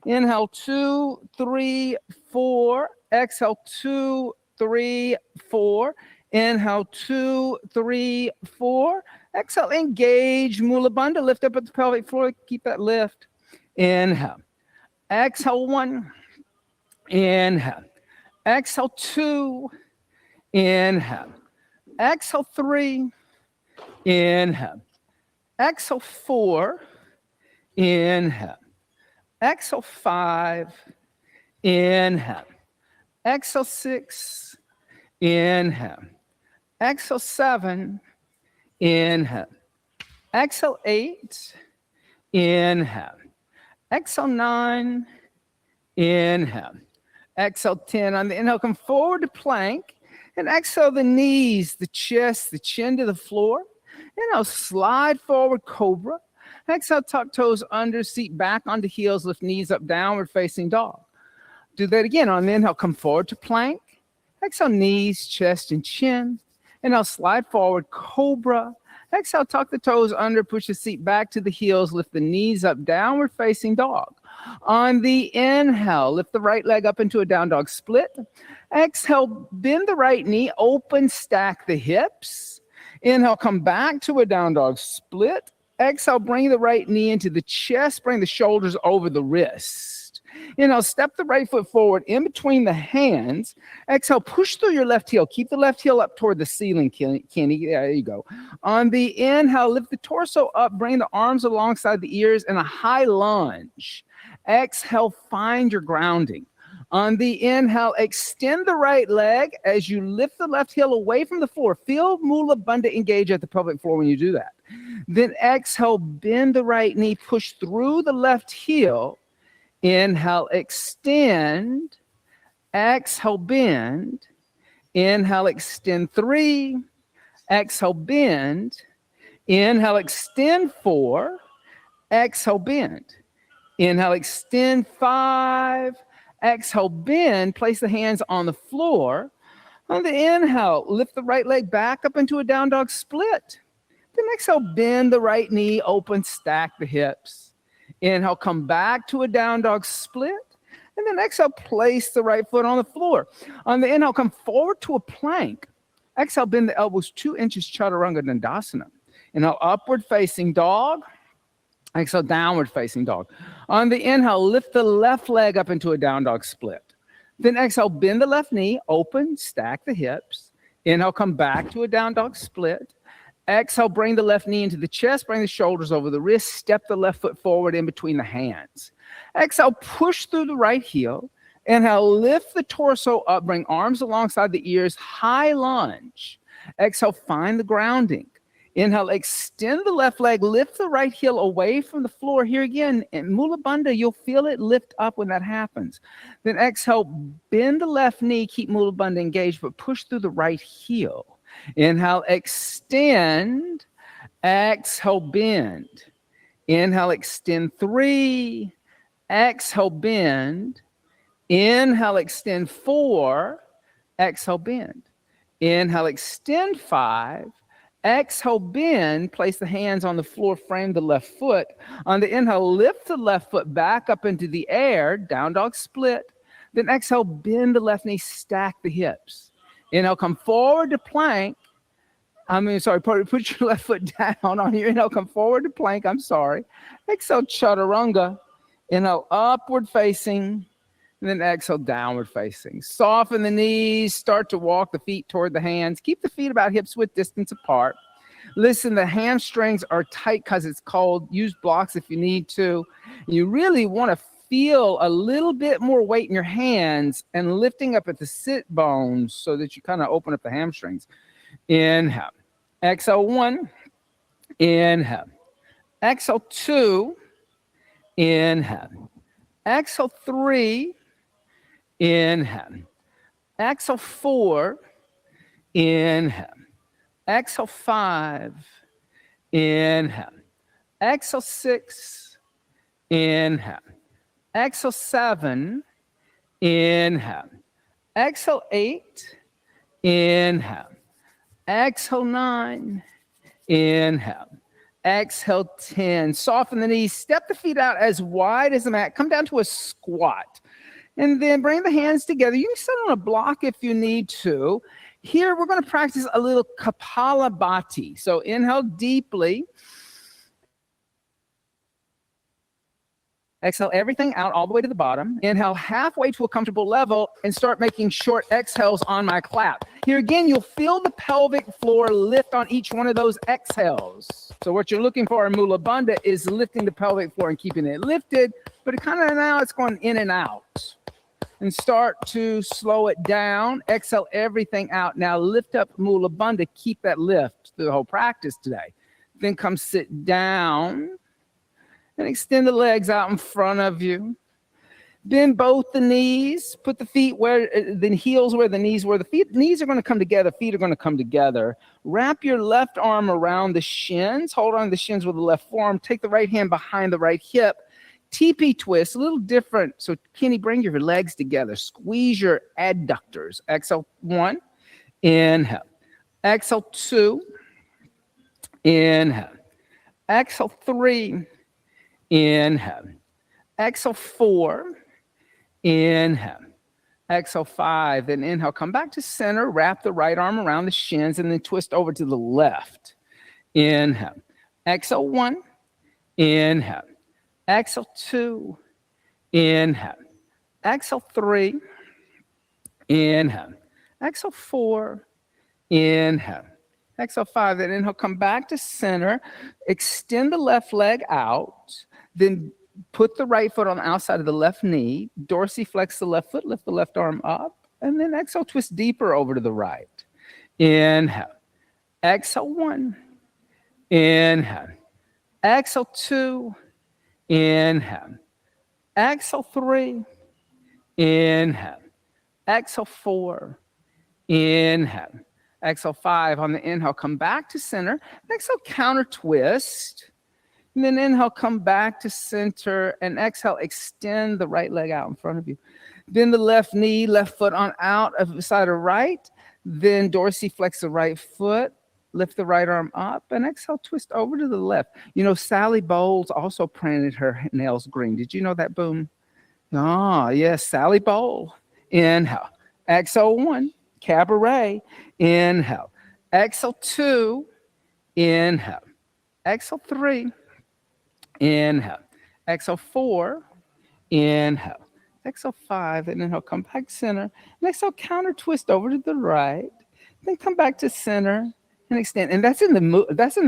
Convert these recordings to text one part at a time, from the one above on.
Inhale, 2, 3, 4. Exhale, 2, 3, 4. Inhale, 2, 3, 4. Exhale, engage Mula Bandha. Lift up at the pelvic floor. Keep that lift. Inhale. Exhale, 1. Inhale. Exhale, 2. Inhale. Exhale, 3. Inhale. Exhale, 4. Inhale. Exhale, 5. Inhale. Exhale, 6. Inhale. Exhale, 7. Inhale. Exhale, 8. Inhale. Exhale, 9. Inhale. Exhale, 10. On the inhale, come forward to plank. And exhale the knees, the chest, the chin to the floor. Inhale, slide forward, cobra. Exhale, tuck toes under, seat back onto heels, lift knees up, downward facing dog. Do that again. On the inhale, come forward to plank. Exhale, knees, chest, and chin. Inhale, slide forward, cobra. Exhale, tuck the toes under, push the seat back to the heels, lift the knees up, downward facing dog. On the inhale, lift the right leg up into a down dog split. Exhale, bend the right knee, open, stack the hips. Inhale, come back to a down dog split. Exhale, bring the right knee into the chest, bring the shoulders over the wrist. Inhale, step the right foot forward in between the hands. Exhale, push through your left heel. Keep the left heel up toward the ceiling, Kenny. There you go. On the inhale, lift the torso up, bring the arms alongside the ears in a high lunge. Exhale, find your grounding. On the inhale, extend the right leg as you lift the left heel away from the floor. Feel Mula Bandha engage at the pelvic floor when you do that. Then exhale, bend the right knee, push through the left heel. Inhale, extend. Exhale, bend. Inhale, extend 3. Exhale, bend. Inhale, extend 4. Exhale, bend. Inhale, extend 5. Exhale, bend. Place the hands on the floor. On the inhale, lift the right leg back up into a down dog split. Then exhale, bend the right knee, open, stack the hips. Inhale, come back to a down dog split. And then exhale, place the right foot on the floor. On the inhale, come forward to a plank. Exhale, bend the elbows 2 inches, chaturanga dandasana. Inhale, upward facing dog. Exhale, downward facing dog. On the inhale, lift the left leg up into a down dog split. Then exhale, bend the left knee, open, stack the hips. Inhale, come back to a down dog split. Exhale, bring the left knee into the chest, bring the shoulders over the wrist, step the left foot forward in between the hands. Exhale, push through the right heel. Inhale, lift the torso up, bring arms alongside the ears, high lunge. Exhale, find the grounding. Inhale, extend the left leg, lift the right heel away from the floor. Here again, in Mula Bandha, you'll feel it lift up when that happens. Then exhale, bend the left knee, keep Mula Bandha engaged, but push through the right heel. Inhale, extend. Exhale, bend. Inhale, extend 3. Exhale, bend. Inhale, extend 4. Exhale, bend. Inhale, extend 5. Exhale, bend, place the hands on the floor, frame the left foot. On the inhale, lift the left foot back up into the air, down dog split. Then exhale, bend the left knee, stack the hips. Inhale, come forward to plank. Put your left foot down on your inhale, come forward to plank. Exhale, chaturanga. Inhale, upward facing. And then exhale, downward facing. Soften the knees. Start to walk the feet toward the hands. Keep the feet about hips width distance apart. Listen, the hamstrings are tight because it's cold. Use blocks if you need to. You really want to feel a little bit more weight in your hands and lifting up at the sit bones so that you kind of open up the hamstrings. Inhale. Exhale, 1. Inhale. Exhale, 2. Inhale. Exhale, 3. Inhale. Exhale, 4. Inhale. Exhale, 5. Inhale. Exhale, 6. Inhale. Exhale, 7. Inhale. Exhale, 8. Inhale. Exhale, 9. Inhale. Exhale, 10. Soften the knees. Step the feet out as wide as the mat. Come down to a squat. And then bring the hands together. You can sit on a block if you need to. Here, we're going to practice a little Kapalabhati. So inhale deeply. Exhale everything out all the way to the bottom. Inhale halfway to a comfortable level and start making short exhales on my clap. Here again, you'll feel the pelvic floor lift on each one of those exhales. So what you're looking for in Mula Bandha is lifting the pelvic floor and keeping it lifted, but it kind of now it's going in and out. And start to slow it down. Exhale everything out. Now lift up Mula Bandha. Keep that lift through the whole practice today. Then come sit down. And extend the legs out in front of you. Bend both the knees. Put the feet where the heels where the knees were. The knees are going to come together. Feet are going to come together. Wrap your left arm around the shins. Hold on to the shins with the left forearm. Take the right hand behind the right hip. TP twist, a little different. So Kenny, bring your legs together. Squeeze your adductors. Exhale 1. Inhale. Exhale 2. Inhale. Exhale 3. Inhale. Exhale 4. Inhale. Exhale 5. Then inhale. Come back to center. Wrap the right arm around the shins and then twist over to the left. Inhale. Exhale 1. Inhale. Exhale 2. Inhale. Exhale 3. Inhale. Exhale 4. Inhale. Exhale 5. Then inhale. Come back to center. Extend the left leg out. Then put the right foot on the outside of the left knee. Dorsiflex the left foot. Lift the left arm up. And then exhale, twist deeper over to the right. Inhale. Exhale 1. Inhale. Exhale 2. Inhale. Exhale 3. Inhale. Exhale 4. Inhale. Exhale 5. On the inhale, come back to center. Exhale, counter twist. And then inhale, come back to center. And exhale, extend the right leg out in front of you. Bend the left knee, left foot on out of the side of right. Then dorsiflex the right foot. Lift the right arm up. And exhale, twist over to the left. You know, Sally Bowles also painted her nails green. Did you know that, Boom? Ah, yes, Sally Bowles. Inhale. Exhale 1. Cabaret. Inhale. Exhale 2. Inhale. Exhale 3. Inhale. Exhale 4. Inhale. Exhale 5. And inhale, come back center. And exhale, counter twist over to the right. Then come back to center and extend. And that's in the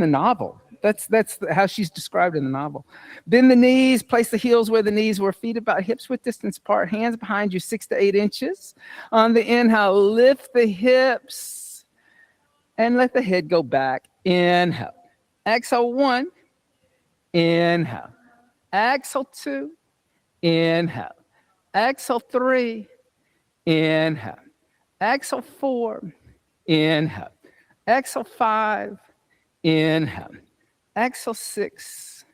novel. That's how she's described in the novel. Bend the knees, place the heels where the knees were, feet about hips width distance apart, hands behind you 6 to 8 inches. On the inhale, lift the hips and let the head go back. Inhale. Exhale 1. Inhale. Exhale 2. Inhale. Exhale 3. Inhale. Exhale 4. Inhale. Exhale 5. Inhale. Exhale 6.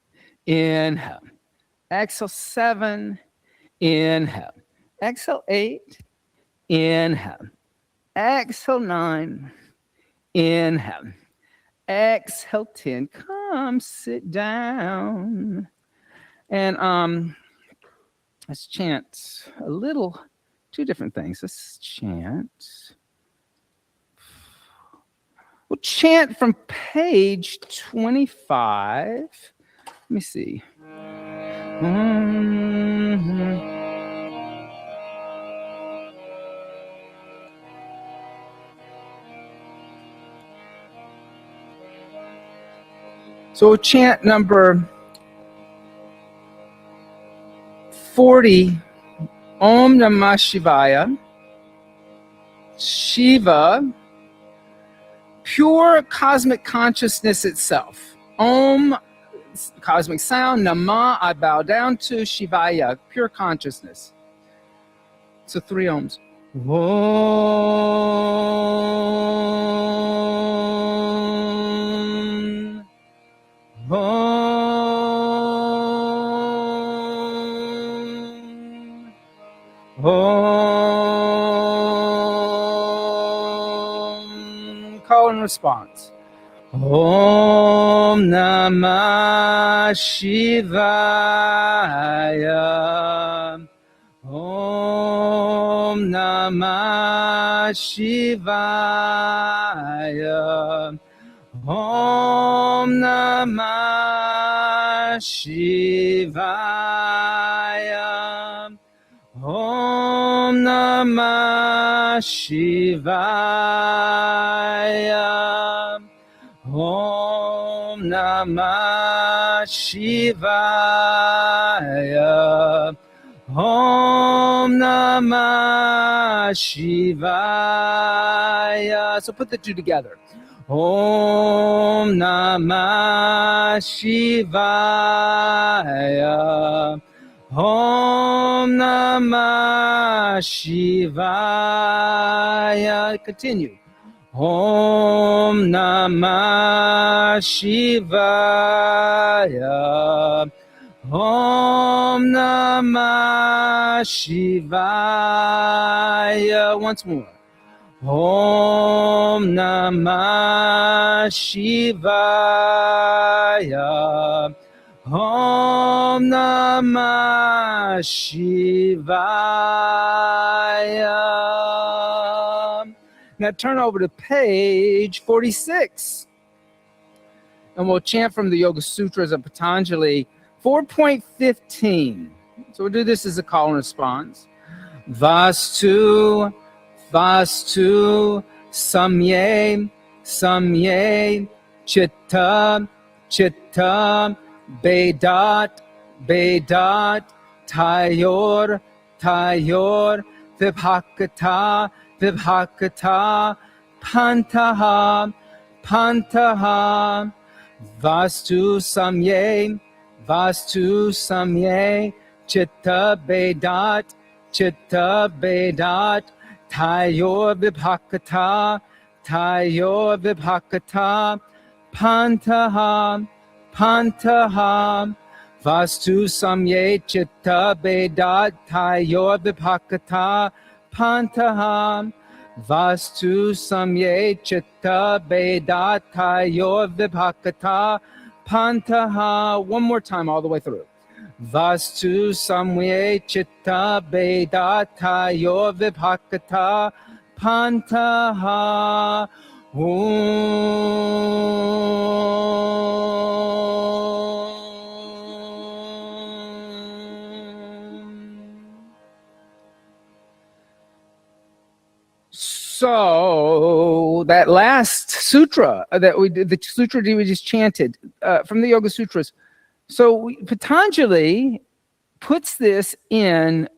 Inhale. Exhale 7. Inhale. Exhale 8. Inhale. Exhale 9. Inhale. Exhale 10. Come sit down. And let's chant a little, 2 different things. Let's chant. We'll chant from page 25. Let me see. So we'll chant number 40. Om Namah Shivaya. Shiva, pure cosmic consciousness itself. Om, cosmic sound. Namah, I bow down to. Shivaya, pure consciousness. So 3 ohms. Om. Om. Om. Call and response. Om Namah Shivaya. Om Namah Shivaya. Om Namah Shivaya. Om Namah Shivaya. Om Namah Shivaya. Om Namah Shivaya. So put the two together. Om Namah Shivaya. Om Namah Shivaya. Continue. Om Namah Shivaya. Om Namah Shivaya. Once more. Om Namah Shivaya. Om Namah Shivaya. Now turn over to page 46. And we'll chant from the Yoga Sutras of Patanjali 4.15. So we'll do this as a call and response. Vastu, Vastu, Samye, Samye, Chitta, Chitta, Bedat, Bedat, Tayor, Tayor, Vibhakata, Vibhakata, Pantaha, Pantaha, Vastu Samye, Vastu Samye, Chitta Bedat, Chitta Bedat, Tayor Vibhakata, Tayor Vibhakata, Pantaha, Pantaha, Vastu Samye, Chitta Bedat, Tayor Vibhakata, Pantaha, Vastu Samye, Chitta Bedat, Tayor Vibhakata, Pantaha. One more time all the way through. Vastu Samye, Chitta Bedat, Tayor Vibhakata, Pantaha. So that last sutra that we did, the sutra we just chanted from the Yoga Sutras. So Patanjali puts this in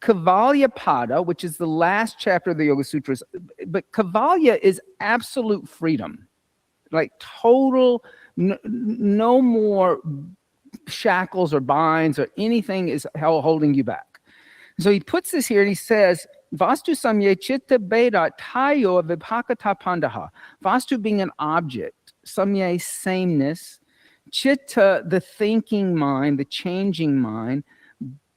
Kavalyapada, which is the last chapter of the Yoga Sutras. But Kavalya is absolute freedom, like total, no more shackles or binds or anything is holding you back. So he puts this here and he says, Vastu Samye Chitta Beda Tayo Vibhakata Pandaha. Vastu being an object, Samye sameness, Chitta the thinking mind, the changing mind,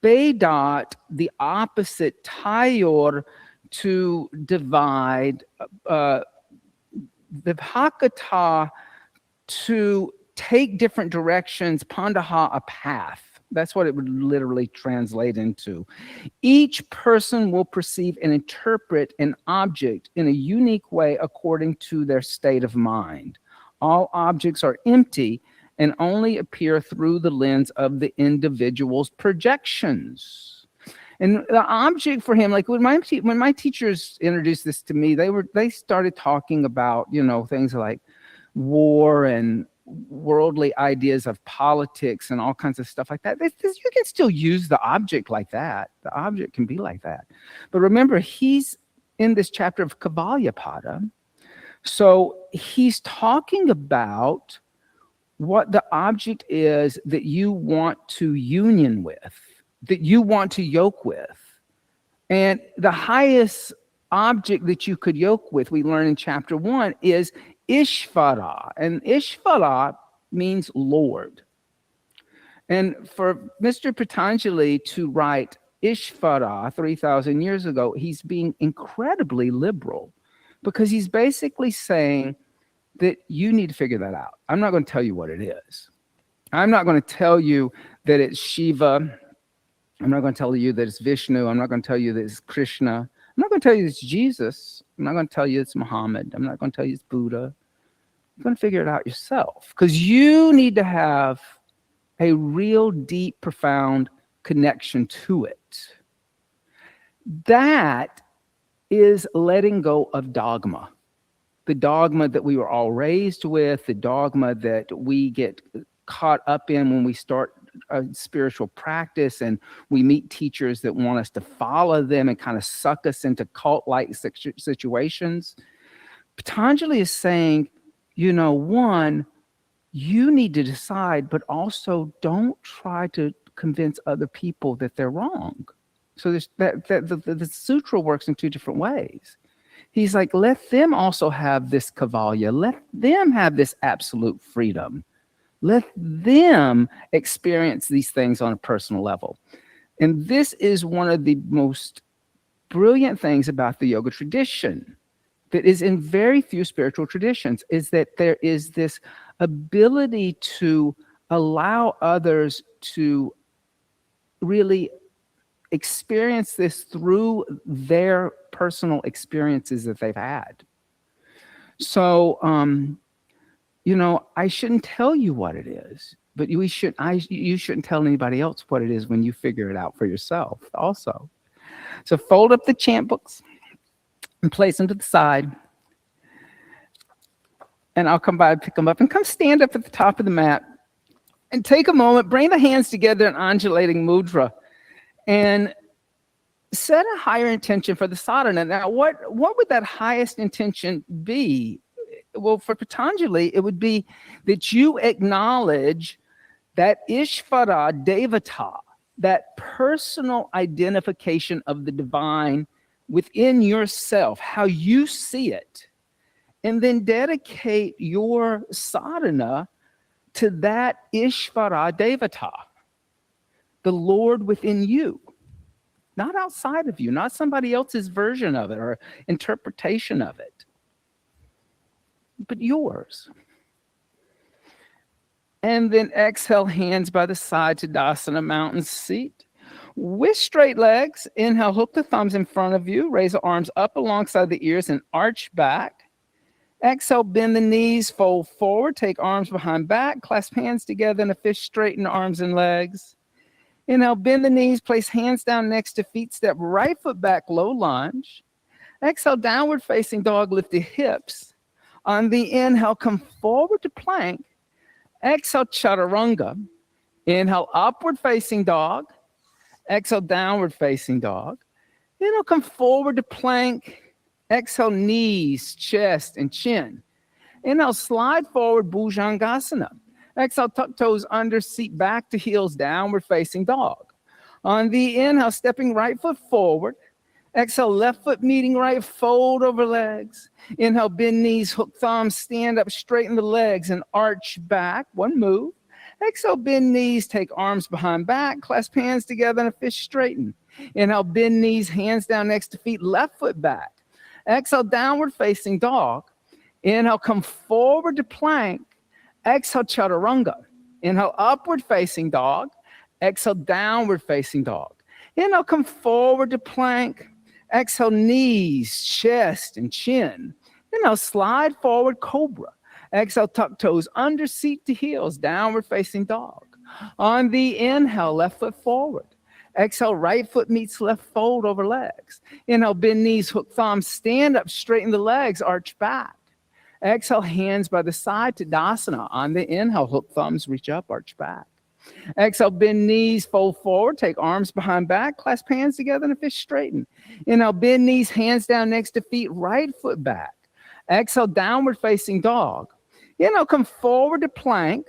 Bedat the opposite, Tayor to divide, Vibhakata to take different directions, Pandaha a path. That's what it would literally translate into. Each person will perceive and interpret an object in a unique way according to their state of mind. All objects are empty and only appear through the lens of the individual's projections. And the object for him, like when my teachers introduced this to me, they started talking about, things like war and worldly ideas of politics and all kinds of stuff like that. You can still use the object like that. The object can be like that. But remember, he's in this chapter of Kavalyapada. So he's talking about what the object is that you want to union with, that you want to yoke with. And the highest object that you could yoke with, we learn in chapter 1, is Ishvara. And Ishvara means Lord. And for Mr. Patanjali to write Ishvara 3,000 years ago, he's being incredibly liberal because he's basically saying that you need to figure that out. I'm not going to tell you what it is. I'm not going to tell you that it's Shiva. I'm not going to tell you that it's Vishnu. I'm not going to tell you that it's Krishna. I'm not going to tell you it's Jesus. I'm not going to tell you it's Muhammad. I'm not going to tell you it's Buddha. You're going to figure it out yourself, because you need to have a real deep, profound connection to it. That is letting go of dogma. The dogma that we were all raised with, the dogma that we get caught up in when we start a spiritual practice and we meet teachers that want us to follow them and kind of suck us into cult-like situations. Patanjali is saying, one, you need to decide, but also don't try to convince other people that they're wrong. So the sutra works in two different ways. He's like, let them also have this kavalya. Let them have this absolute freedom. Let them experience these things on a personal level. And this is one of the most brilliant things about the yoga tradition that is in very few spiritual traditions, is that there is this ability to allow others to really experience this through their personal experiences that they've had. So, I shouldn't tell you what it is, but you shouldn't tell anybody else what it is when you figure it out for yourself also. So fold up the chant books and place them to the side. And I'll come by and pick them up, and come stand up at the top of the mat and take a moment, bring the hands together in undulating mudra, and set a higher intention for the sadhana. Now, what would that highest intention be? Well, for Patanjali, it would be that you acknowledge that Ishvara Devata, that personal identification of the divine within yourself, how you see it, and then dedicate your sadhana to that Ishvara Devata, the Lord within you, not outside of you, not somebody else's version of it or interpretation of it, but yours. And then exhale, hands by the side, Tadasana, mountain seat. With straight legs, inhale, hook the thumbs in front of you, raise the arms up alongside the ears and arch back. Exhale, bend the knees, fold forward, take arms behind back, clasp hands together in a fish, straighten arms and legs. Inhale, bend the knees, place hands down next to feet, step right foot back, low lunge. Exhale, downward facing dog, lift the hips. On the inhale, come forward to plank. Exhale, chaturanga. Inhale, upward facing dog. Exhale, downward facing dog. Inhale, come forward to plank. Exhale, knees, chest, and chin. Inhale, slide forward, Bhujangasana. Exhale, tuck toes under, seat back to heels, downward facing dog. On the inhale, stepping right foot forward. Exhale, left foot meeting right, fold over legs. Inhale, bend knees, hook thumbs, stand up, straighten the legs, and arch back. One move. Exhale, bend knees, take arms behind back, clasp hands together in a fish, straighten. Inhale, bend knees, hands down next to feet, left foot back. Exhale, downward facing dog. Inhale, come forward to plank. Exhale, chaturanga. Inhale, upward facing dog. Exhale, downward facing dog. Inhale, come forward to plank. Exhale, knees, chest, and chin. Inhale, slide forward, cobra. Exhale, tuck toes under, seat to heels, downward facing dog. On the inhale, left foot forward. Exhale, right foot meets left, fold over legs. Inhale, bend knees, hook thumbs, stand up, straighten the legs, arch back. Exhale, hands by the side, Tadasana. On the inhale, hook thumbs, reach up, arch back. Exhale, bend knees, fold forward, take arms behind back, clasp hands together in a fish, straighten. Inhale, bend knees, hands down next to feet, right foot back. Exhale, downward facing dog. Inhale, come forward to plank.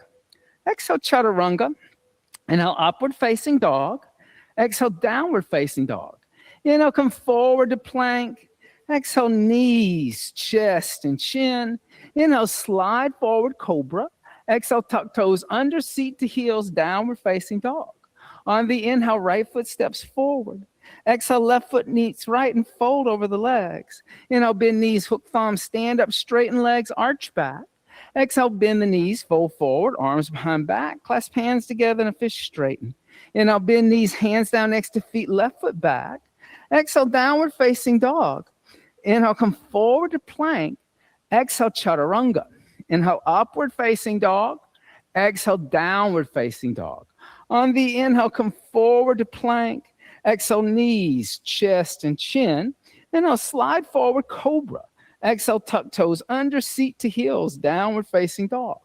Exhale, chaturanga. Inhale, upward facing dog. Exhale, downward facing dog. Inhale, come forward to plank. Exhale, knees, chest, and chin. Inhale, slide forward, cobra. Exhale, tuck toes under, seat to heels, downward facing dog. On the inhale, right foot steps forward. Exhale, left foot meets right and fold over the legs. Inhale, bend knees, hook thumbs, stand up, straighten legs, arch back. Exhale, bend the knees, fold forward, arms behind back, clasp hands together in a fish straighten. Inhale, bend knees, hands down next to feet, left foot back. Exhale, downward facing dog. Inhale, come forward to plank. Exhale, chaturanga. Inhale, upward facing dog. Exhale, downward facing dog. On the inhale, come forward to plank. Exhale, knees, chest, and chin. Inhale, slide forward, cobra. Exhale, tuck toes under, seat to heels, downward facing dog.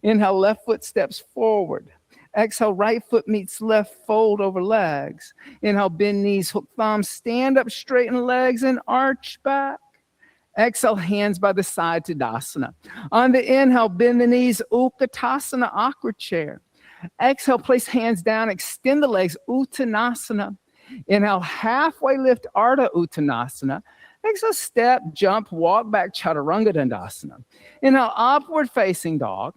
Inhale, left foot steps forward. Exhale, right foot meets left, fold over legs. Inhale, bend knees, hook thumbs, stand up, straighten legs, and arch back. Exhale, hands by the side to Tadasana. On the inhale, bend the knees, Utkatasana, awkward chair. Exhale, place hands down, extend the legs, Uttanasana. Inhale, halfway lift, Ardha Uttanasana. Exhale, step, jump, walk back, Chaturanga Dandasana. Inhale, upward facing dog.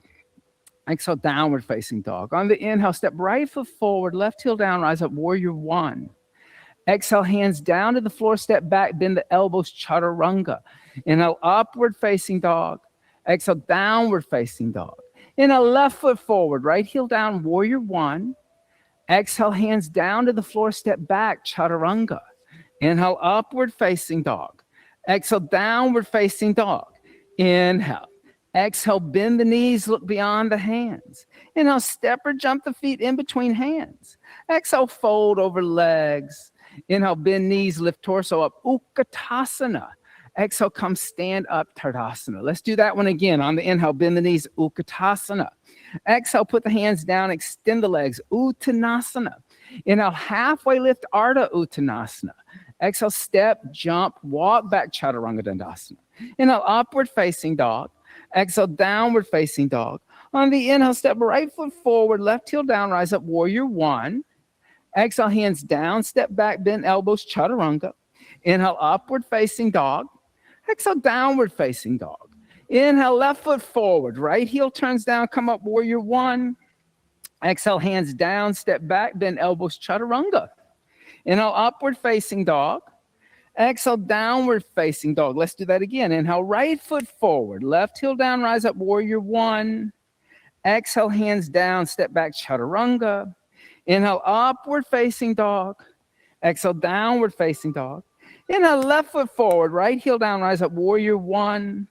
Exhale, downward facing dog. On the inhale, step right foot forward, left heel down, rise up, warrior one. Exhale, hands down to the floor, step back, bend the elbows, chaturanga. Inhale, upward facing dog. Exhale, downward facing dog. Inhale, left foot forward, right heel down, warrior one. Exhale, hands down to the floor, step back, chaturanga. Inhale, upward facing dog. Exhale, downward facing dog. Inhale. Exhale, bend the knees, look beyond the hands. Inhale, step or jump the feet in between hands. Exhale, fold over legs. Inhale, bend knees, lift torso up, Utkatasana. Exhale, come stand up, Tadasana. Let's do that one again. On the inhale, bend the knees, Utkatasana. Exhale, put the hands down, extend the legs, Uttanasana. Inhale, halfway lift, Ardha Uttanasana. Exhale, step, jump, walk back, Chaturanga Dandasana. Inhale, upward facing dog. Exhale, downward facing dog. On the inhale, step right foot forward, left heel down, rise up, warrior one. Exhale, hands down, step back, bend elbows, chaturanga. Inhale, upward facing dog. Exhale, downward facing dog. Inhale, left foot forward, right heel turns down, come up, warrior one. Exhale, hands down, step back, bend elbows, chaturanga. Inhale, upward facing dog. Exhale, downward facing dog. Let's do that again. Inhale, right foot forward, left heel down, rise up, warrior one. Exhale, hands down, step back, chaturanga. Inhale, upward facing dog. Exhale, downward facing dog. Inhale, left foot forward, right heel down, rise up, warrior one.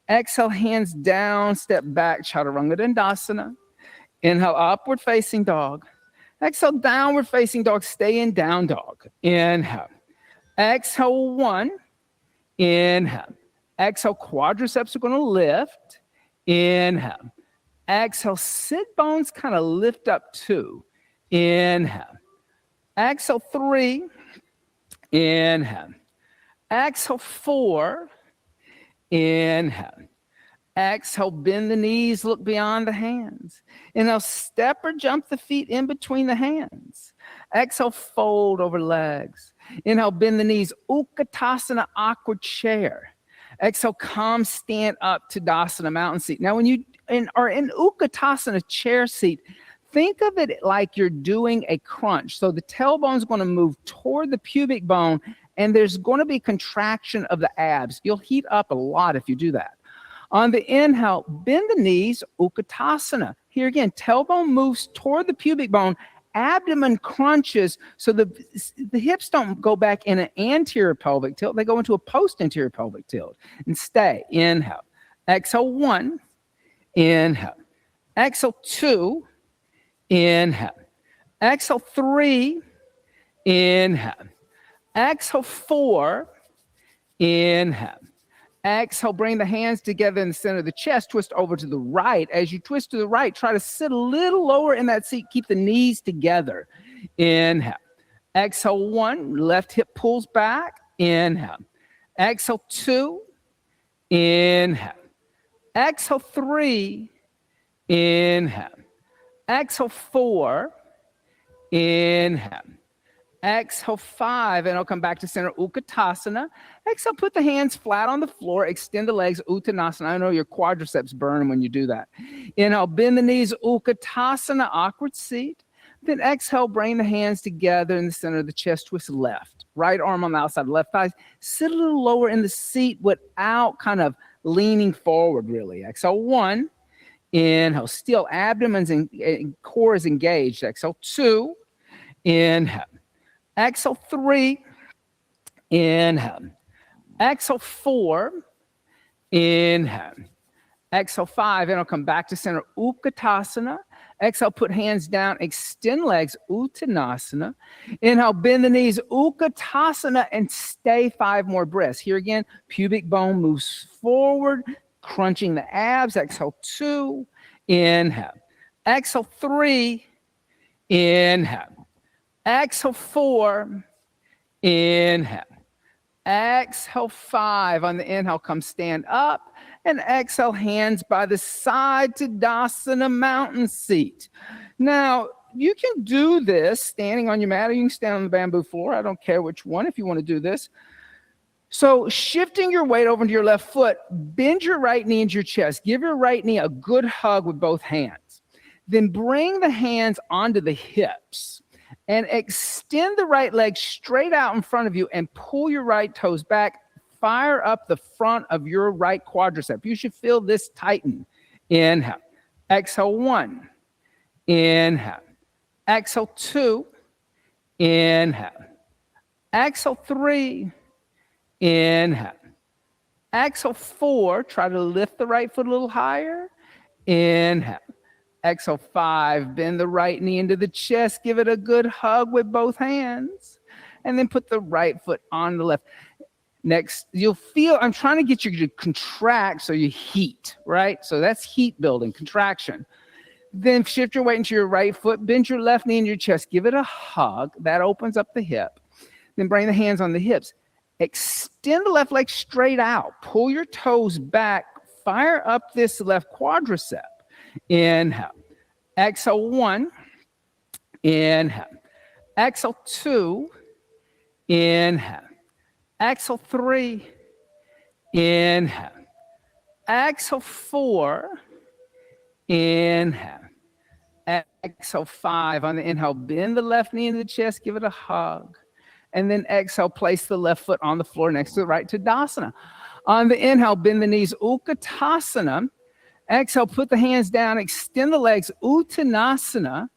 Exhale, hands down, step back, Chaturanga Dandasana. Inhale, upward facing dog. Exhale, downward facing dog, stay in down dog. Inhale. Exhale, one. Inhale. Exhale, quadriceps are going to lift. Inhale. Exhale, sit bones kind of lift up two. Inhale. Exhale, three. Inhale. Exhale, four. Inhale. Exhale, bend the knees, look beyond the hands. Inhale, step or jump the feet in between the hands. Exhale, fold over legs. Inhale, bend the knees, Utkatasana, awkward chair. Exhale, come stand up to Tadasana, mountain seat. Now, when you are in Utkatasana, chair seat, think of it like you're doing a crunch. So the tailbone is going to move toward the pubic bone, and there's going to be contraction of the abs. You'll heat up a lot if you do that. On the inhale, bend the knees, Utkatasana. Here again, tailbone moves toward the pubic bone, abdomen crunches, so the hips don't go back in an anterior pelvic tilt. They go into a post-anterior pelvic tilt. And stay. Inhale. Exhale, one. Inhale. Exhale, two. Inhale. Exhale, three. Inhale. Exhale, four. Inhale. Exhale, bring the hands together in the center of the chest. Twist over to the right. As you twist to the right, try to sit a little lower in that seat. Keep the knees together. Inhale. Exhale, one. Left hip pulls back. Inhale. Exhale, two. Inhale. Exhale, three. Inhale. Exhale, four. Inhale. Exhale, five, and I'll come back to center, Utkatasana. Exhale, put the hands flat on the floor, extend the legs, Uttanasana. I know your quadriceps burn when you do that. Inhale, bend the knees, Utkatasana, awkward seat. Then exhale, bring the hands together in the center of the chest, twist left. Right arm on the outside, left thigh. Sit a little lower in the seat without kind of leaning forward, really. Exhale, 1. Inhale, still abdomen and core is engaged. Exhale, 2. Inhale. Exhale, 3. Inhale. Exhale, 4. Inhale. Exhale, 5. And I'll come back to center. Utkatasana. Exhale, put hands down. Extend legs. Uttanasana. Inhale, bend the knees. Utkatasana. And stay 5 more breaths. Here again, pubic bone moves forward, crunching the abs. Exhale, 2. Inhale. Exhale, 3. Inhale. Exhale, 4. Inhale. Exhale, 5. On the inhale, come stand up. And exhale, hands by the side to Tadasana, mountain seat. Now, you can do this standing on your mat, or you can stand on the bamboo floor. I don't care which one if you want to do this. So shifting your weight over to your left foot, bend your right knee into your chest. Give your right knee a good hug with both hands. Then bring the hands onto the hips and extend the right leg straight out in front of you and pull your right toes back. Fire up the front of your right quadricep. You should feel this tighten. Inhale. Exhale, 1. Inhale. Exhale, 2. Inhale. Exhale, 3. Inhale. Exhale, 4. Try to lift the right foot a little higher. Inhale. Exhale, 5. Bend the right knee into the chest. Give it a good hug with both hands. And then put the right foot on the left. Next, you'll feel, I'm trying to get you to contract so you heat, right? So that's heat building, contraction. Then shift your weight into your right foot. Bend your left knee into your chest. Give it a hug. That opens up the hip. Then bring the hands on the hips. Extend the left leg straight out. Pull your toes back. Fire up this left quadricep. Inhale. Exhale, 1. Inhale. Exhale, 2. Inhale. Exhale, 3. Inhale. Exhale, 4. Inhale. Exhale, 5. On the inhale, bend the left knee into the chest. Give it a hug. And then exhale, place the left foot on the floor next to the right, Tadasana. On the inhale, bend the knees, Utkatasana. Exhale, put the hands down, extend the legs, Uttanasana.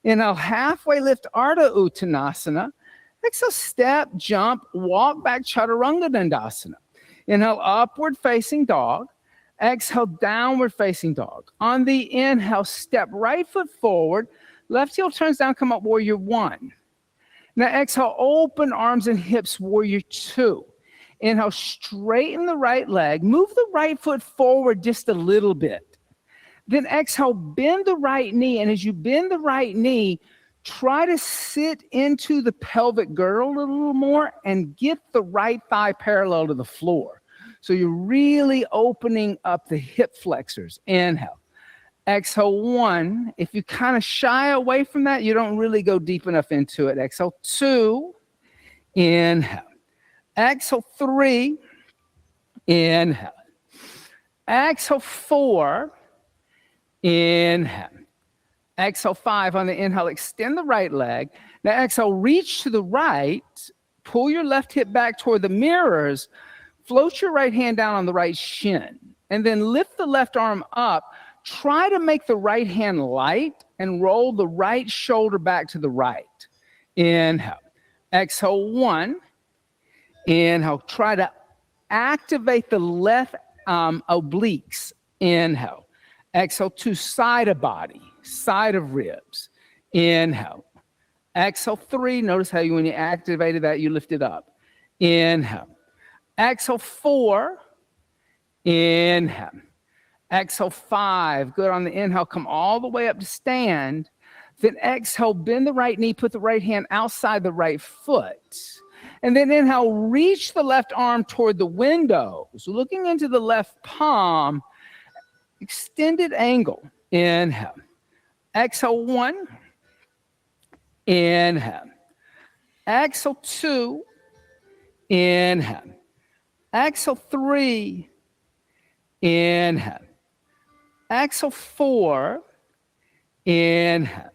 Inhale, halfway lift, Ardha Uttanasana. Exhale, step, jump, walk back, Chaturanga Dandasana. Inhale, upward facing dog. Exhale, downward facing dog. On the inhale, step right foot forward. Left heel turns down, come up, warrior 1. Now exhale, open arms and hips, warrior 2. Inhale, straighten the right leg. Move the right foot forward just a little bit. Then exhale, bend the right knee. And as you bend the right knee, try to sit into the pelvic girdle a little more and get the right thigh parallel to the floor. So you're really opening up the hip flexors. Inhale. Exhale, 1. If you kind of shy away from that, you don't really go deep enough into it. Exhale, 2. Inhale. Exhale, 3. Inhale. Exhale, 4. Inhale. Exhale, 5. On the inhale, extend the right leg. Now exhale, reach to the right. Pull your left hip back toward the mirrors. Float your right hand down on the right shin. And then lift the left arm up. Try to make the right hand light and roll the right shoulder back to the right. Inhale. Exhale, 1. Inhale. Try to activate the left obliques. Inhale. Exhale, 2. Side of body, side of ribs. Inhale. Exhale, 3. Notice how when you activated that, you lifted up. Inhale. Exhale, 4. Inhale. Exhale, 5. Good. On the inhale, come all the way up to stand. Then exhale, bend the right knee, put the right hand outside the right foot. And then inhale, reach the left arm toward the window. So looking into the left palm, extended angle. Inhale. Exhale, 1. Inhale. Exhale, 2. Inhale. Exhale, 3. Inhale. Exhale, 4. Inhale.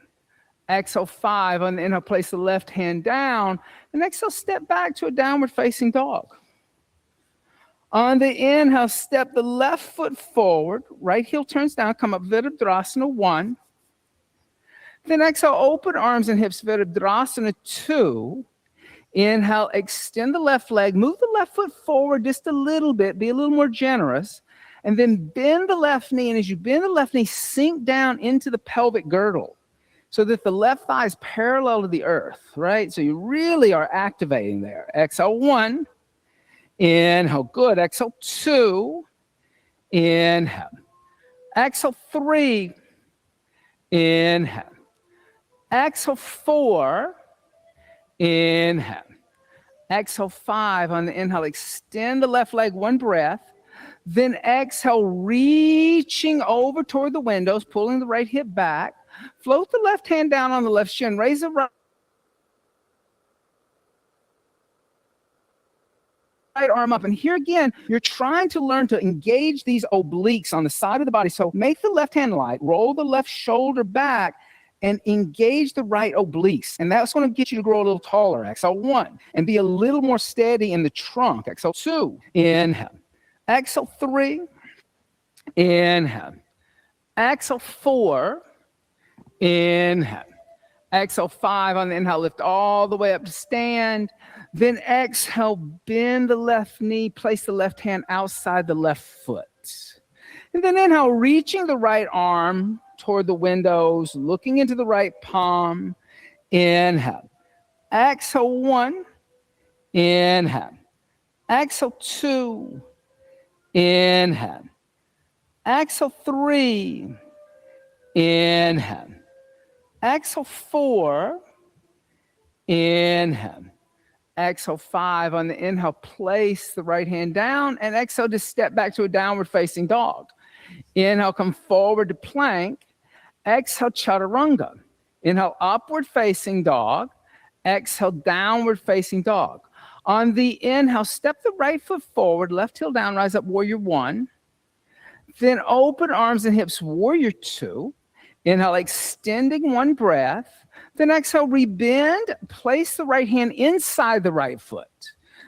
Exhale, 5. On the inhale, place the left hand down. And exhale, step back to a downward facing dog. On the inhale, step the left foot forward, right heel turns down, come up Virabhadrasana 1. Then exhale, open arms and hips, Virabhadrasana 2. Inhale, extend the left leg, move the left foot forward just a little bit, be a little more generous, and then bend the left knee. And as you bend the left knee, sink down into the pelvic girdle so that the left thigh is parallel to the earth, right? So you really are activating there. Exhale 1. Inhale, good. Exhale 2. Inhale. Exhale 3. Inhale. Exhale 4. Inhale. Exhale 5. On the inhale, extend the left leg, 1 breath. Then exhale, reaching over toward the windows, pulling the right hip back. Float the left hand down on the left shin. Raise the right arm up. And here again, you're trying to learn to engage these obliques on the side of the body. So make the left hand light, roll the left shoulder back, and engage the right obliques. And that's going to get you to grow a little taller. Exhale 1. And be a little more steady in the trunk. Exhale 2. Inhale. Exhale 3. Inhale. Exhale 4. Inhale. Exhale 5. On the inhale, lift all the way up to stand. Then exhale, bend the left knee, place the left hand outside the left foot. And then inhale, reaching the right arm toward the windows, looking into the right palm. Inhale. Exhale 1. Inhale. Exhale 2. Inhale. Exhale 3. Inhale. Exhale 4. Inhale. Exhale 5. On the inhale, place the right hand down, and exhale to step back to a downward facing dog. Inhale, come forward to plank. Exhale, chaturanga. Inhale, upward facing dog. Exhale, downward facing dog. On the inhale, step the right foot forward, left heel down, rise up, warrior 1. Then open arms and hips, warrior 2. Inhale, extending 1 breath. Then exhale, rebend, place the right hand inside the right foot.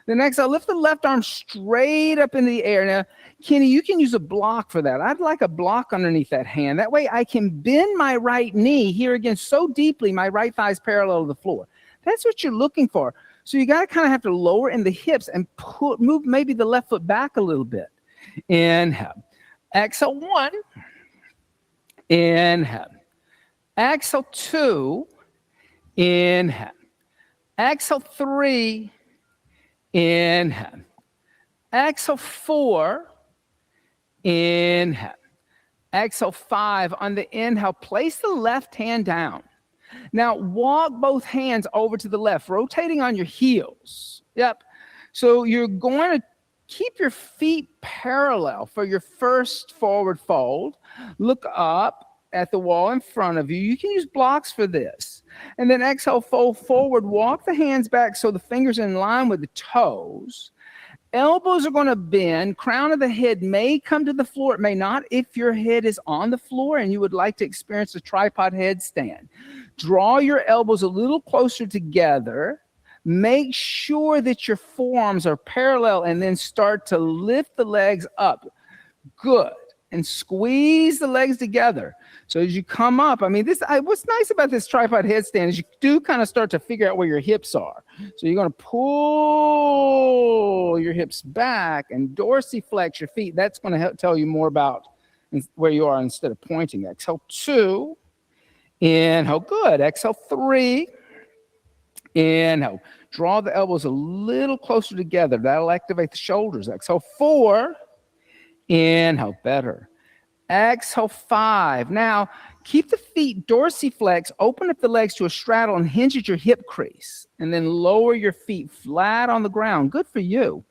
Then exhale, lift the left arm straight up in the air. Now, Kenny, you can use a block for that. I'd like a block underneath that hand. That way I can bend my right knee here again so deeply, my right thigh is parallel to the floor. That's what you're looking for. So you got to kind of have to lower in the hips and move maybe the left foot back a little bit. Inhale. Exhale 1. Inhale. Exhale 2. Inhale. Exhale 3. Inhale. Exhale 4. Inhale. Exhale 5. On the inhale, place the left hand down. Now walk both hands over to the left, rotating on your heels. Yep. So you're going to keep your feet parallel for your first forward fold. Look up at the wall in front of you. You can use blocks for this. And then exhale, fold forward. Walk the hands back so the fingers are in line with the toes. Elbows are going to bend. Crown of the head may come to the floor. It may not if your head is on the floor and you would like to experience a tripod headstand. Draw your elbows a little closer together. Make sure that your forearms are parallel and then start to lift the legs up. Good. And squeeze the legs together. So as you come up, what's nice about this tripod headstand is you do kind of start to figure out where your hips are. So you're going to pull your hips back and dorsiflex your feet. That's going to help tell you more about where you are instead of pointing. Exhale 2. Inhale, good. Exhale 3. Inhale. Draw the elbows a little closer together. That'll activate the shoulders. Exhale 4. Inhale, better. Exhale 5. Now, keep the feet dorsiflex, open up the legs to a straddle and hinge at your hip crease. And then lower your feet flat on the ground. Good for you.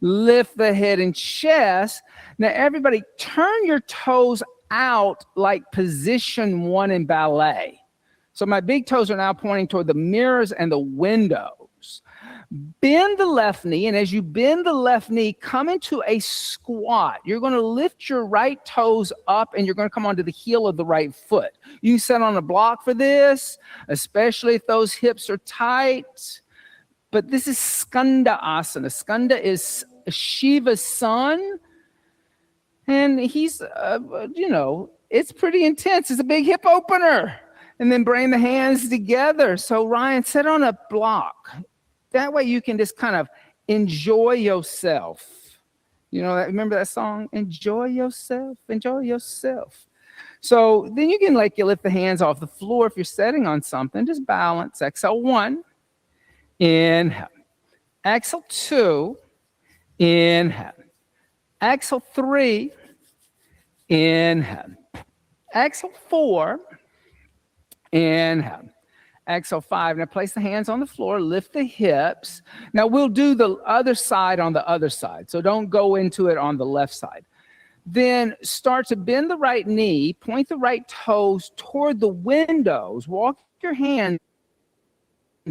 Lift the head and chest. Now, everybody, turn your toes out like position 1 in ballet. So my big toes are now pointing toward the mirrors and the windows. Bend the left knee, and as you bend the left knee, come into a squat. You're going to lift your right toes up, and you're going to come onto the heel of the right foot. You can sit on a block for this, especially if those hips are tight. But this is Skanda Asana. Skanda is Shiva's son. And he's, it's pretty intense. It's a big hip opener. And then bring the hands together. So Ryan, sit on a block. That way you can just kind of enjoy yourself. Remember that song? Enjoy yourself, enjoy yourself. So then you can you lift the hands off the floor. If you're sitting on something, just balance. Exhale 1, inhale. Exhale 2, inhale. Exhale 3, inhale. Exhale 4, inhale. Exhale 5. Now place the hands on the floor, lift the hips. Now we'll do the other side on the other side. So don't go into it on the left side. Then start to bend the right knee, point the right toes toward the windows. Walk your hands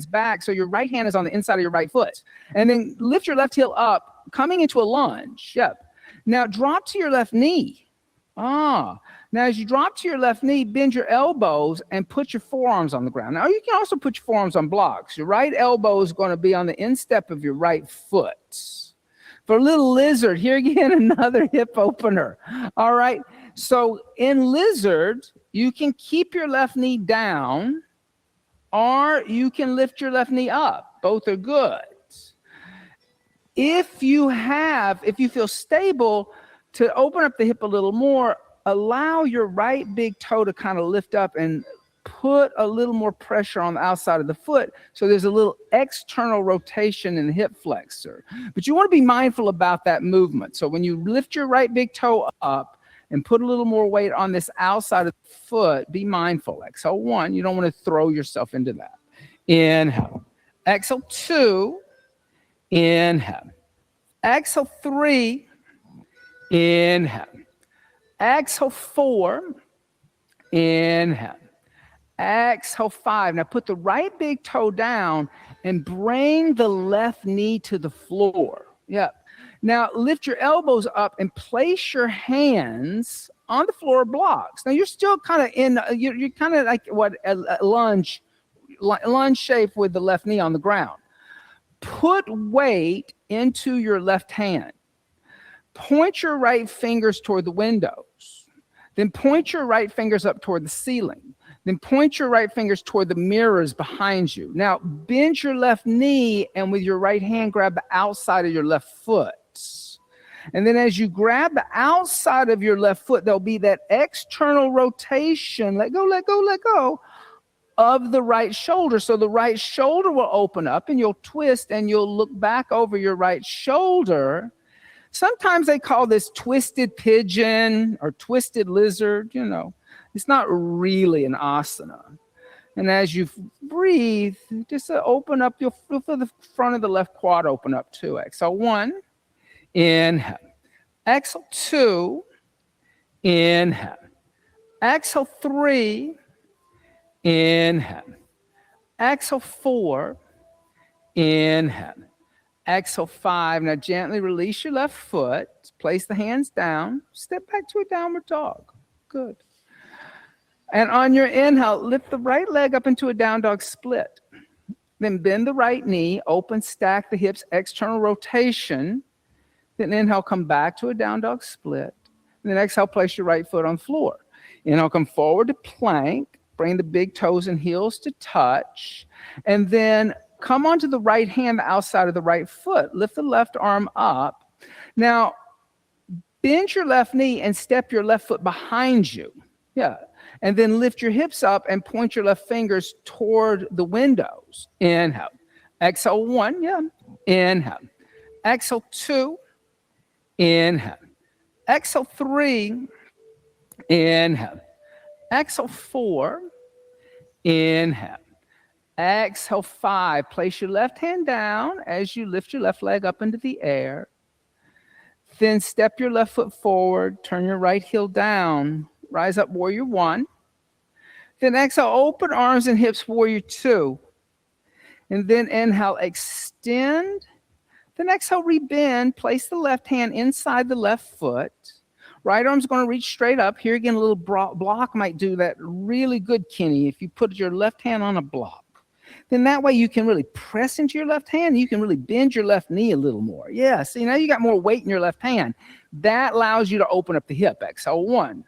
back so your right hand is on the inside of your right foot. And then lift your left heel up, coming into a lunge. Yep. Now drop to your left knee. Now as you drop to your left knee, bend your elbows and put your forearms on the ground. Now you can also put your forearms on blocks. Your right elbow is going to be on the instep of your right foot. For a little lizard, here again, another hip opener. All right. So in lizard, you can keep your left knee down or you can lift your left knee up. Both are good. If you feel stable, to open up the hip a little more, allow your right big toe to kind of lift up and put a little more pressure on the outside of the foot. So there's a little external rotation in the hip flexor. But you want to be mindful about that movement. So when you lift your right big toe up and put a little more weight on this outside of the foot, be mindful. Exhale 1, you don't want to throw yourself into that. Inhale. Exhale 2, inhale. Exhale 3, inhale. Exhale 4, inhale. Exhale 5. Now put the right big toe down and bring the left knee to the floor. Yep. Now lift your elbows up and place your hands on the floor blocks. Now you're still kind of you're kind of like a lunge shape with the left knee on the ground. Put weight into your left hand. Point your right fingers toward the windows. Then point your right fingers up toward the ceiling. Then point your right fingers toward the mirrors behind you. Now bend your left knee and with your right hand grab the outside of your left foot. And then as you grab the outside of your left foot, there'll be that external rotation. Let go, let go, let go of the right shoulder. So the right shoulder will open up and you'll twist and you'll look back over your right shoulder. Sometimes they call this twisted pigeon or twisted lizard. It's not really an asana. And as you breathe, just open up, you'll feel the front of the left quad open up too. Exhale 1, inhale. Exhale 2, inhale. Exhale 3, inhale. Exhale 4, inhale. Exhale 5. Now gently release your left foot. Place the hands down. Step back to a downward dog. Good. And on your inhale, lift the right leg up into a down dog split. Then bend the right knee, open, stack the hips, external rotation. Then inhale, come back to a down dog split. And then exhale, place your right foot on the floor. Inhale, come forward to plank. Bring the big toes and heels to touch. And then come onto the right hand, the outside of the right foot. Lift the left arm up. Now, bend your left knee and step your left foot behind you. Yeah. And then lift your hips up and point your left fingers toward the windows. Inhale. Exhale 1. Yeah. Inhale. Exhale 2. Inhale. Exhale 3. Inhale. Exhale 4. Inhale. Exhale 5. Place your left hand down as you lift your left leg up into the air. Then step your left foot forward. Turn your right heel down. Rise up, warrior 1. Then exhale, open arms and hips, warrior 2. And then inhale, extend. Then exhale, rebend. Place the left hand inside the left foot. Right arm's going to reach straight up. Here again, a little block might do that really good, Kenny, if you put your left hand on a block. Then that way you can really press into your left hand. You can really bend your left knee a little more. Yeah, see, now you got more weight in your left hand. That allows you to open up the hip. Exhale, 1.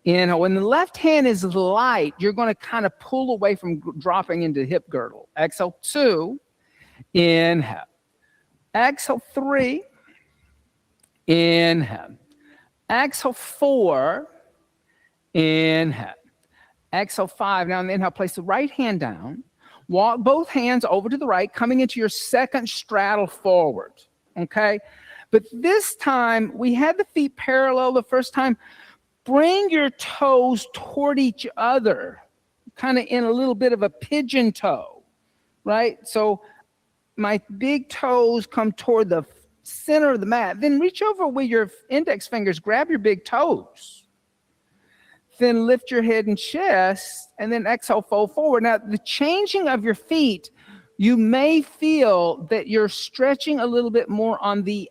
Inhale. When the left hand is light, you're going to kind of pull away from dropping into the hip girdle. Exhale, 2. Inhale. Exhale, 3. Inhale. Exhale, 4. Inhale. Exhale, 5. Now, in the inhale, place the right hand down. Walk both hands over to the right, coming into your second straddle forward, okay? But this time, we had the feet parallel the first time. Bring your toes toward each other, kind of in a little bit of a pigeon toe, right? So my big toes come toward the center of the mat. Then reach over with your index fingers, grab your big toes. Then lift your head and chest, and then exhale, fold forward. Now, the changing of your feet, you may feel that you're stretching a little bit more on the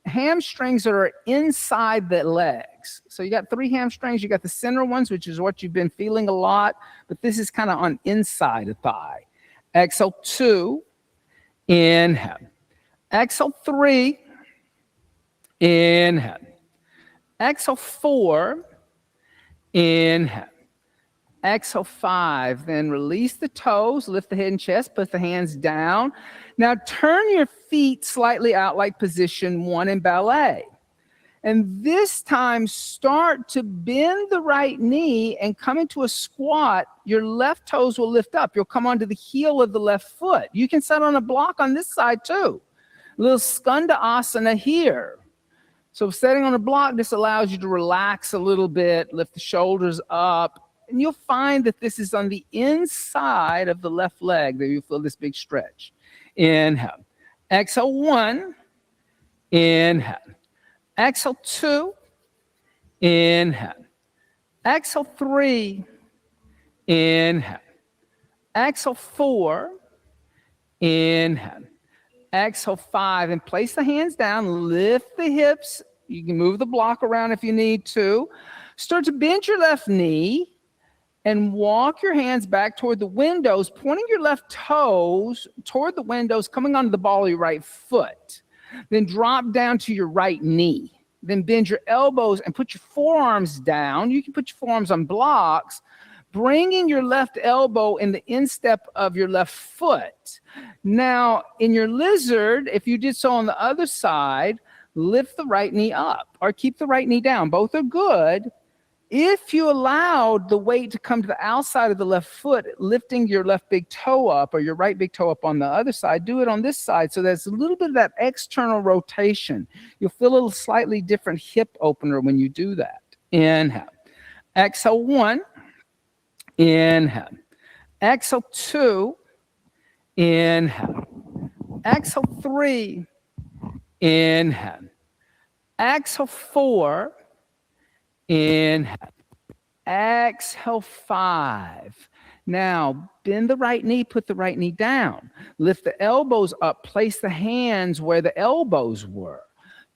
hamstrings that are inside the legs. So you got 3 hamstrings. You got the center ones, which is what you've been feeling a lot, but this is kind of on inside the thigh. Exhale, 2. Inhale. Exhale, 3. Inhale. Exhale, 4. Inhale. Exhale, 5. Then release the toes, lift the head and chest, put the hands down. Now turn your feet slightly out like position 1 in ballet. And this time start to bend the right knee and come into a squat. Your left toes will lift up. You'll come onto the heel of the left foot. You can sit on a block on this side too. A little skanda asana here. So sitting on a block, this allows you to relax a little bit, lift the shoulders up, and you'll find that this is on the inside of the left leg that you feel this big stretch. Inhale. Exhale, 1. Inhale. Exhale, 2. Inhale. Exhale, 3. Inhale. Exhale, 4. Inhale. Exhale, 5, and place the hands down, lift the hips. You can move the block around if you need to. Start to bend your left knee and walk your hands back toward the windows, pointing your left toes toward the windows, coming onto the ball of your right foot. Then drop down to your right knee. Then bend your elbows and put your forearms down. You can put your forearms on blocks, bringing your left elbow in the instep of your left foot. Now, in your lizard, if you did so on the other side, lift the right knee up or keep the right knee down. Both are good. If you allowed the weight to come to the outside of the left foot, lifting your left big toe up or your right big toe up on the other side, do it on this side. So there's a little bit of that external rotation. You'll feel a little slightly different hip opener when you do that. Inhale. Exhale, 1. Inhale. Exhale, 2. Inhale. Exhale, 3. Inhale. Exhale, 4. Inhale. Exhale, 5. Now, bend the right knee, put the right knee down. Lift the elbows up, place the hands where the elbows were.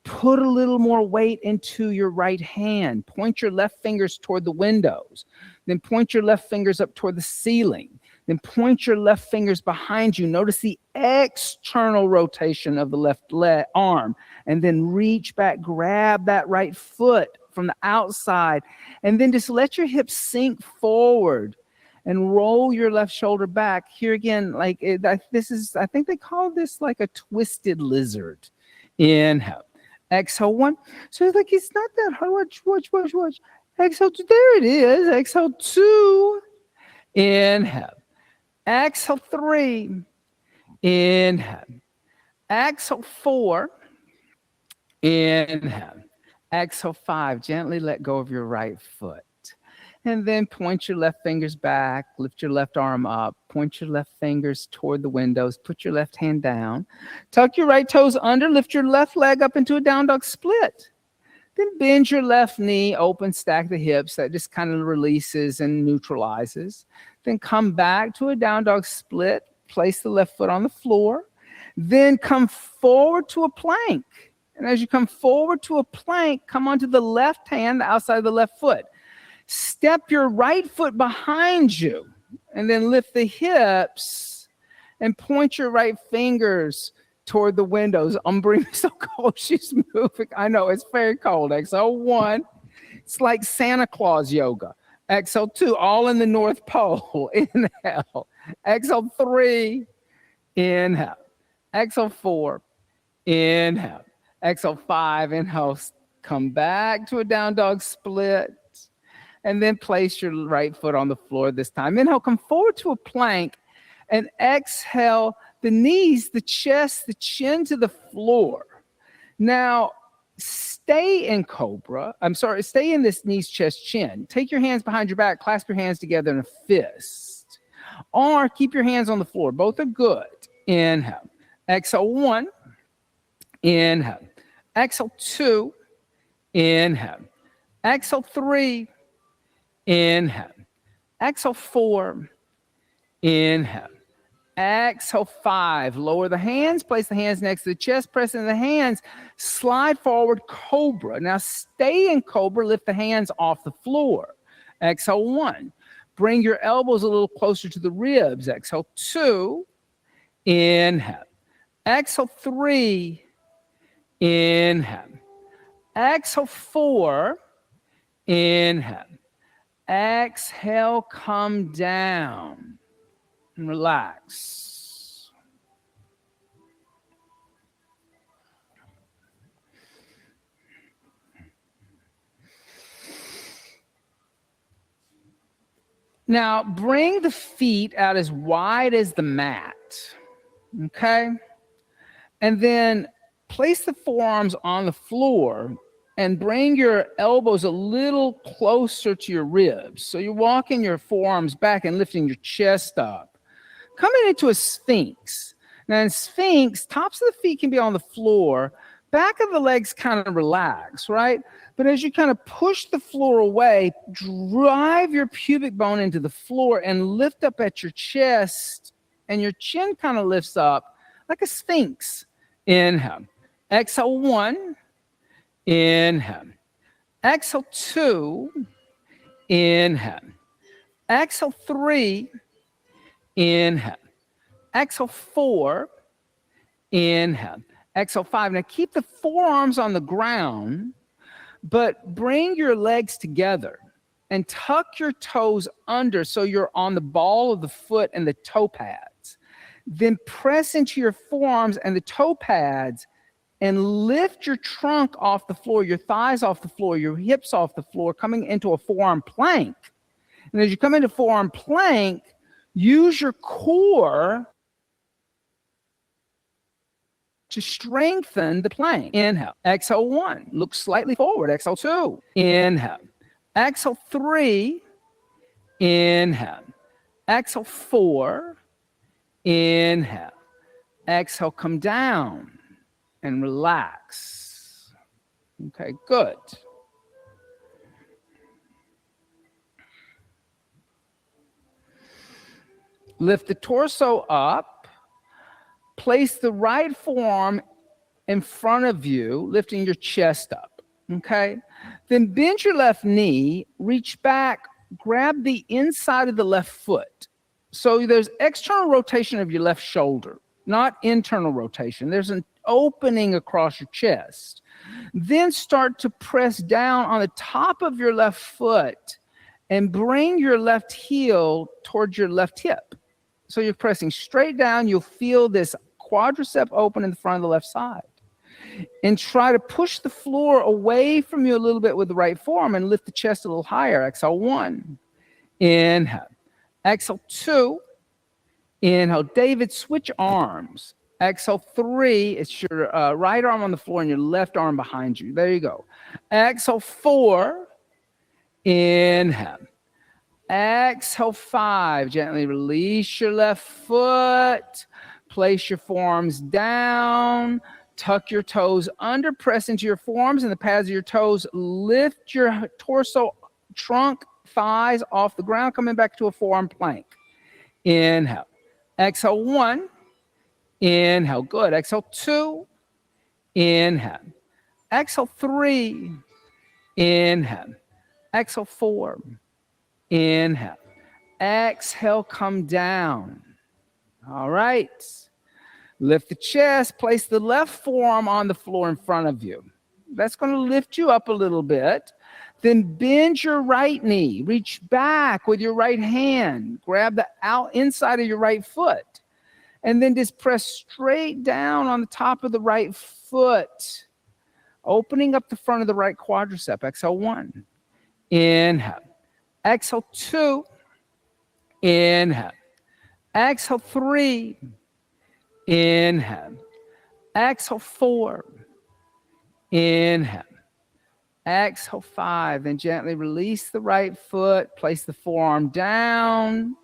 Put a little more weight into your right hand. Point your left fingers toward the windows. Then point your left fingers up toward the ceiling. Then point your left fingers behind you. Notice the external rotation of the left arm. And then reach back, grab that right foot from the outside. And then just let your hips sink forward and roll your left shoulder back. Here again, like this is, I think they call this like a twisted lizard. Inhale. Exhale, 1. So like it's not that hard. Watch. Exhale, 2. There it is. Exhale, 2. Inhale. Exhale, 3. Inhale. Exhale, 4. Inhale. Exhale, 5. Gently let go of your right foot. And then point your left fingers back, lift your left arm up, point your left fingers toward the windows, put your left hand down, tuck your right toes under, lift your left leg up into a down dog split. Then bend your left knee, open, stack the hips. That just kind of releases and neutralizes. Then come back to a down dog split, place the left foot on the floor. Then come forward to a plank. And as you come forward to a plank, come onto the left hand, the outside of the left foot. Step your right foot behind you. And then lift the hips and point your right fingers toward the windows. Breathing so cold, she's moving. I know, it's very cold. Exhale, 1. It's like Santa Claus yoga. Exhale, 2, all in the North Pole. Inhale. Exhale, 3. Inhale. Exhale, 4. Inhale. Exhale, 5. Inhale. Come back to a down dog split. And then place your right foot on the floor this time. Inhale, come forward to a plank. And exhale, the knees, the chest, the chin to the floor. Now, stay in cobra. Stay in this knees, chest, chin. Take your hands behind your back, clasp your hands together in a fist. Or keep your hands on the floor. Both are good. Inhale. Exhale, 1. Inhale. Exhale, 2. Inhale. Exhale, 3. Inhale. Exhale, 4. Inhale. Exhale, 5. Lower the hands. Place the hands next to the chest. Press into the hands. Slide forward, cobra. Now stay in cobra. Lift the hands off the floor. Exhale, 1. Bring your elbows a little closer to the ribs. Exhale, 2. Inhale. Exhale, 3. Inhale. Exhale, 4. Inhale. Exhale, come down and relax. Now, bring the feet out as wide as the mat, okay? And then place the forearms on the floor and bring your elbows a little closer to your ribs. So you're walking your forearms back and lifting your chest up. Coming into a sphinx. Now in sphinx, tops of the feet can be on the floor. Back of the legs kind of relax, right? But as you kind of push the floor away, drive your pubic bone into the floor and lift up at your chest. And your chin kind of lifts up like a sphinx. Inhale. Exhale, 1. Inhale. Exhale, 2. Inhale. Exhale, 3. Inhale. Exhale, 4. Inhale. Exhale, 5. Now keep the forearms on the ground, but bring your legs together and tuck your toes under so you're on the ball of the foot and the toe pads. Then press into your forearms and the toe pads and lift your trunk off the floor, your thighs off the floor, your hips off the floor, coming into a forearm plank. And as you come into forearm plank, use your core to strengthen the plank. Inhale. Exhale, 1. Look slightly forward. Exhale, 2. Inhale. Exhale, 3. Inhale. Exhale, 4. Inhale. Exhale, come down and relax. Okay, good. Lift the torso up. Place the right forearm in front of you, lifting your chest up. Okay? Then bend your left knee, reach back, grab the inside of the left foot. So there's external rotation of your left shoulder, not internal rotation. There's an opening across your chest. Then start to press down on the top of your left foot and bring your left heel towards your left hip. So you're pressing straight down. You'll feel this quadricep open in the front of the left side. And try to push the floor away from you a little bit with the right forearm and lift the chest a little higher. Exhale, 1. Inhale. Exhale, 2. Inhale. David, switch arms. Exhale, 3. It's your right arm on the floor and your left arm behind you. There you go. Exhale, 4. Inhale. Exhale, 5. Gently release your left foot. Place your forearms down. Tuck your toes under. Press into your forearms and the pads of your toes. Lift your torso, trunk, thighs off the ground, coming back to a forearm plank. Inhale. Exhale, 1. Inhale. Good. Exhale, 2. Inhale. Exhale, 3. Inhale. Exhale, 4. Inhale. Exhale, come down. All right. Lift the chest, place the left forearm on the floor in front of you. That's going to lift you up a little bit. Then bend your right knee. Reach back with your right hand. Grab the inside of your right foot. And then just press straight down on the top of the right foot, opening up the front of the right quadricep. Exhale, 1. Inhale. Exhale, 2. Inhale. Exhale, 3. Inhale. Exhale, 4. Inhale. Exhale, 5. Then gently release the right foot. Place the forearm down.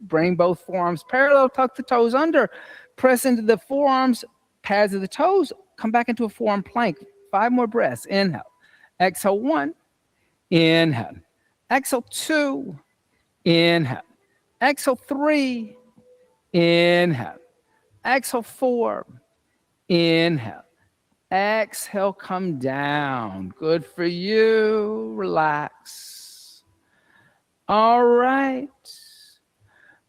Bring both forearms parallel. Tuck the toes under. Press into the forearms, pads of the toes. Come back into a forearm plank. 5 more breaths. Inhale. Exhale, 1. Inhale. Exhale, 2. Inhale. Exhale, 3. Inhale. Exhale, 4. Inhale. Exhale, come down. Good for you. Relax. All right.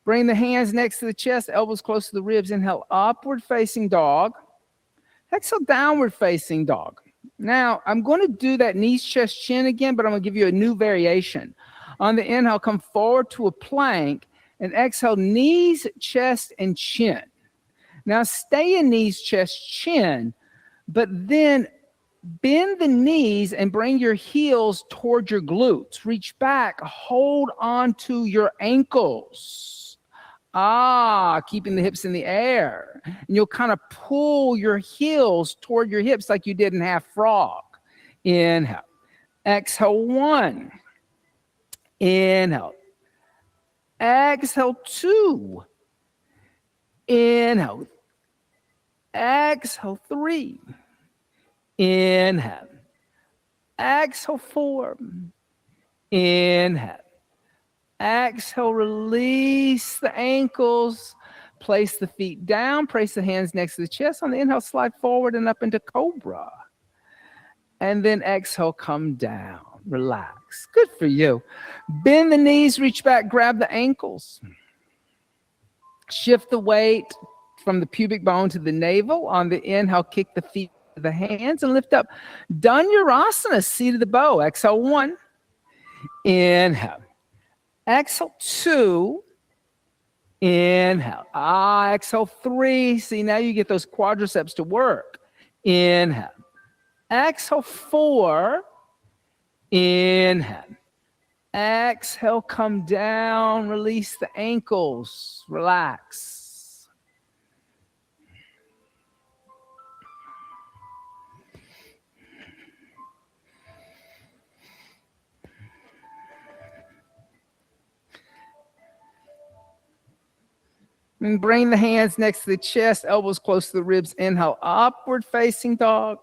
Bring the hands next to the chest, elbows close to the ribs. Inhale, upward facing dog. Exhale, downward facing dog. Now, I'm going to do that knees, chest, chin again, but I'm going to give you a new variation. On the inhale, come forward to a plank, and exhale, knees, chest, and chin. Now, stay in knees, chest, chin, but then bend the knees and bring your heels toward your glutes. Reach back, hold on to your ankles. Keeping the hips in the air. And you'll kind of pull your heels toward your hips like you did in half frog. Inhale. Exhale, 1. Inhale. Exhale, 2. Inhale. Exhale, 3. Inhale. Exhale, 4. Inhale. Exhale, release the ankles. Place the feet down. Place the hands next to the chest. On the inhale, slide forward and up into cobra. And then exhale, come down. Relax. Good for you. Bend the knees, reach back, grab the ankles. Shift the weight from the pubic bone to the navel. On the inhale, kick the feet to the hands and lift up. Dhanurasana, seat of the bow. Exhale, 1. Inhale. Exhale, 2. Inhale. Exhale, 3. See, now you get those quadriceps to work. Inhale. Exhale, 4. Inhale. Exhale, come down. Release the ankles. Relax. And bring the hands next to the chest, elbows close to the ribs. Inhale, upward facing dog.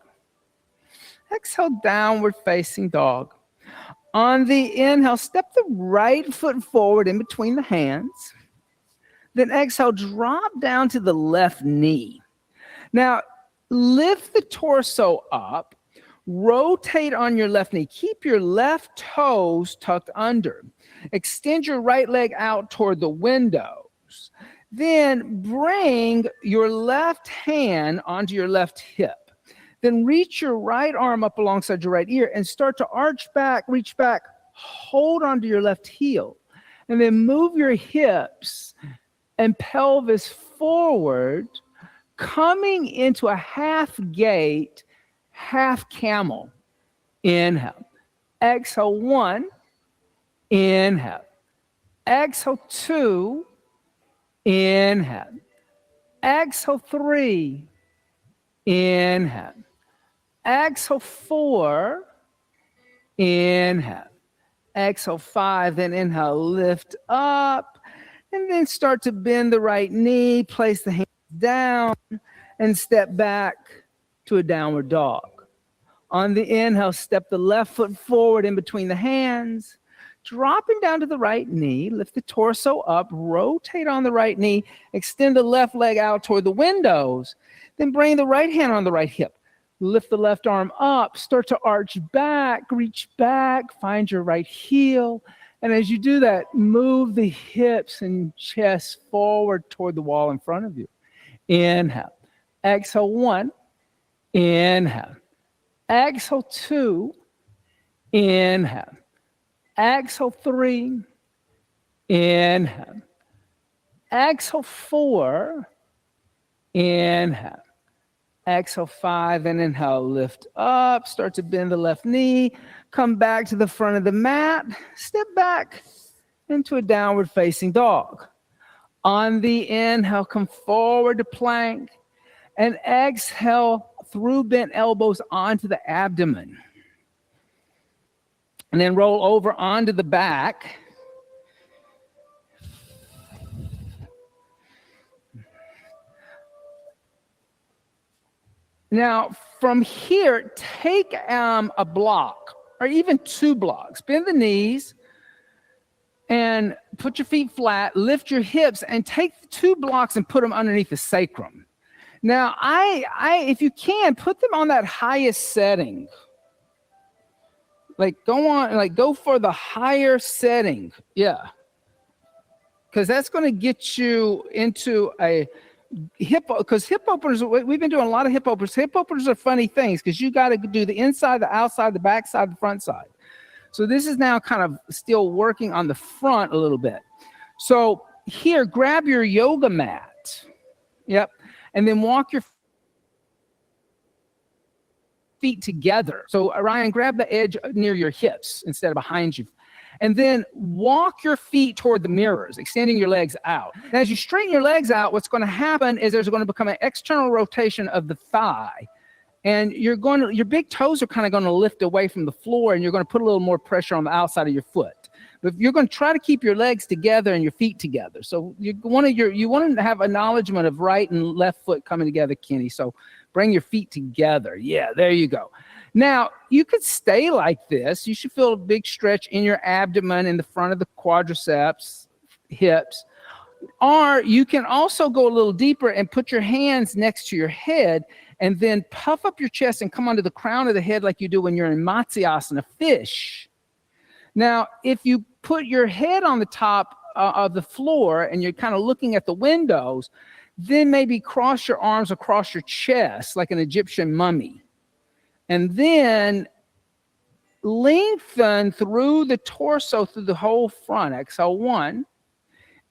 Exhale, downward facing dog. On the inhale, step the right foot forward in between the hands. Then exhale, drop down to the left knee. Now, lift the torso up. Rotate on your left knee. Keep your left toes tucked under. Extend your right leg out toward the windows. Then bring your left hand onto your left hip. Then reach your right arm up alongside your right ear and start to arch back, reach back, hold onto your left heel. And then move your hips and pelvis forward, coming into a half gate, half camel. Inhale. Exhale, 1. Inhale. Exhale, 2. Inhale. Exhale, 3. Inhale. Exhale, 4. Inhale. Exhale, 5. Then inhale, lift up. And then start to bend the right knee. Place the hands down and step back to a downward dog. On the inhale, step the left foot forward in between the hands. Dropping down to the right knee, lift the torso up, rotate on the right knee, extend the left leg out toward the windows, then bring the right hand on the right hip. Lift the left arm up, start to arch back, reach back, find your right heel, And as you do that, move the hips and chest forward toward the wall in front of you. Inhale. Exhale, 1. Inhale. Exhale, 2. Inhale. Exhale, 3. Inhale. Exhale, 4. Inhale. Exhale, 5. And inhale, lift up. Start to bend the left knee. Come back to the front of the mat. Step back into a downward facing dog. On the inhale, come forward to plank. And exhale through bent elbows onto the abdomen. And then roll over onto the back. Now, from here, take a block or even 2 blocks. Bend the knees and put your feet flat. Lift your hips and take the 2 blocks and put them underneath the sacrum. Now, if you can, put them on that highest setting. Like go for the higher setting. Yeah. Because that's going to get you into a because hip openers, we've been doing a lot of hip openers. Hip openers are funny things because you got to do the inside, the outside, the back side, the front side. So this is now kind of still working on the front a little bit. So here, grab your yoga mat. Yep. And then walk your feet together. So Ryan, grab the edge near your hips instead of behind you. And then walk your feet toward the mirrors, extending your legs out. And as you straighten your legs out, what's going to happen is there's going to become an external rotation of the thigh. And your big toes are kind of going to lift away from the floor, and you're going to put a little more pressure on the outside of your foot. But you're going to try to keep your legs together and your feet together. So you want to have acknowledgement of right and left foot coming together, Kenny. So bring your feet together. Yeah, there you go. Now, you could stay like this. You should feel a big stretch in your abdomen, in the front of the quadriceps, hips. Or you can also go a little deeper and put your hands next to your head and then puff up your chest and come onto the crown of the head like you do when you're in Matsyasana, fish. Now, if you put your head on the top of the floor and you're kind of looking at the windows, then maybe cross your arms across your chest like an Egyptian mummy. And then lengthen through the torso, through the whole front. Exhale, 1.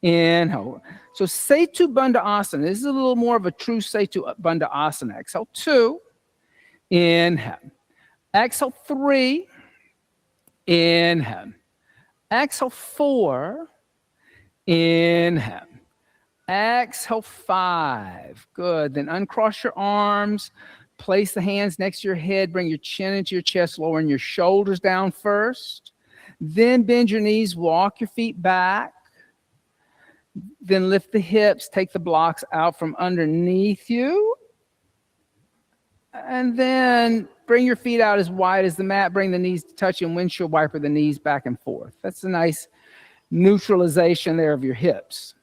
Inhale. So Setu Bandha Asana. This is a little more of a true Setu Bandha Asana. Exhale, 2. Inhale. Exhale, 3. Inhale. Exhale, 4. Inhale. Exhale, 5. Good. Then uncross your arms. Place the hands next to your head. Bring your chin into your chest, lowering your shoulders down first. Then bend your knees, walk your feet back. Then lift the hips, take the blocks out from underneath you. And then bring your feet out as wide as the mat. Bring the knees to touch and windshield wiper the knees back and forth. That's a nice neutralization there of your hips.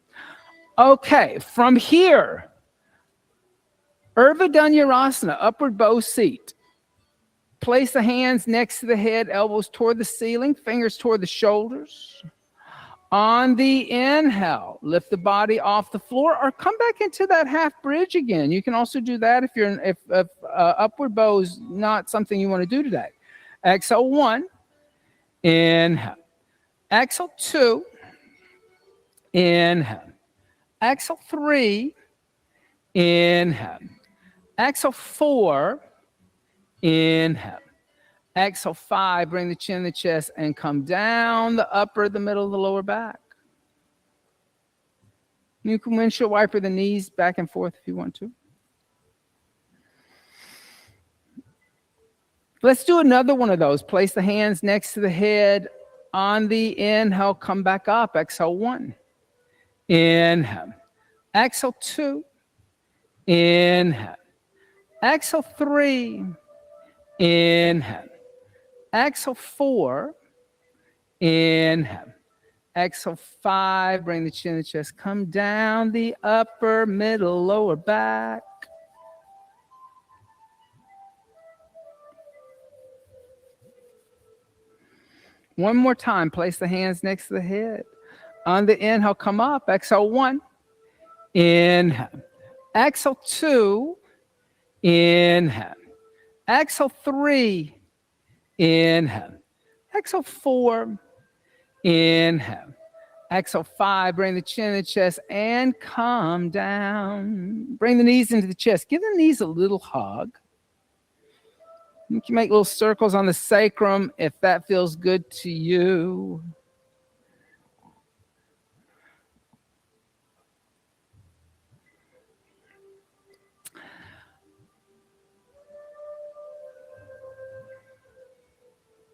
Okay, from here, Urdhva upward bow seat. Place the hands next to the head, elbows toward the ceiling, fingers toward the shoulders. On the inhale, lift the body off the floor or come back into that half bridge again. You can also do that if upward bow is not something you want to do today. Exhale, 1. Inhale. Exhale, 2. Inhale. Exhale, 3. Inhale. Exhale, 4. Inhale. Exhale, 5. Bring the chin to the chest and come down the upper, the middle, the lower back. You can windshield wiper the knees back and forth if you want to. Let's do another one of those. Place the hands next to the head. On the inhale, come back up. Exhale, 1. Inhale. Exhale, 2. Inhale. Exhale, 3. Inhale. Exhale, 4. Inhale. Exhale, 5. Bring the chin to the chest. Come down the upper, middle, lower back. One more time, place the hands next to the head. On the inhale, come up. Exhale, 1. Inhale. Exhale, 2. Inhale. Exhale, 3. Inhale. Exhale, 4. Inhale. Exhale, 5. Bring the chin to the chest and come down. Bring the knees into the chest. Give the knees a little hug. You can make little circles on the sacrum if that feels good to you.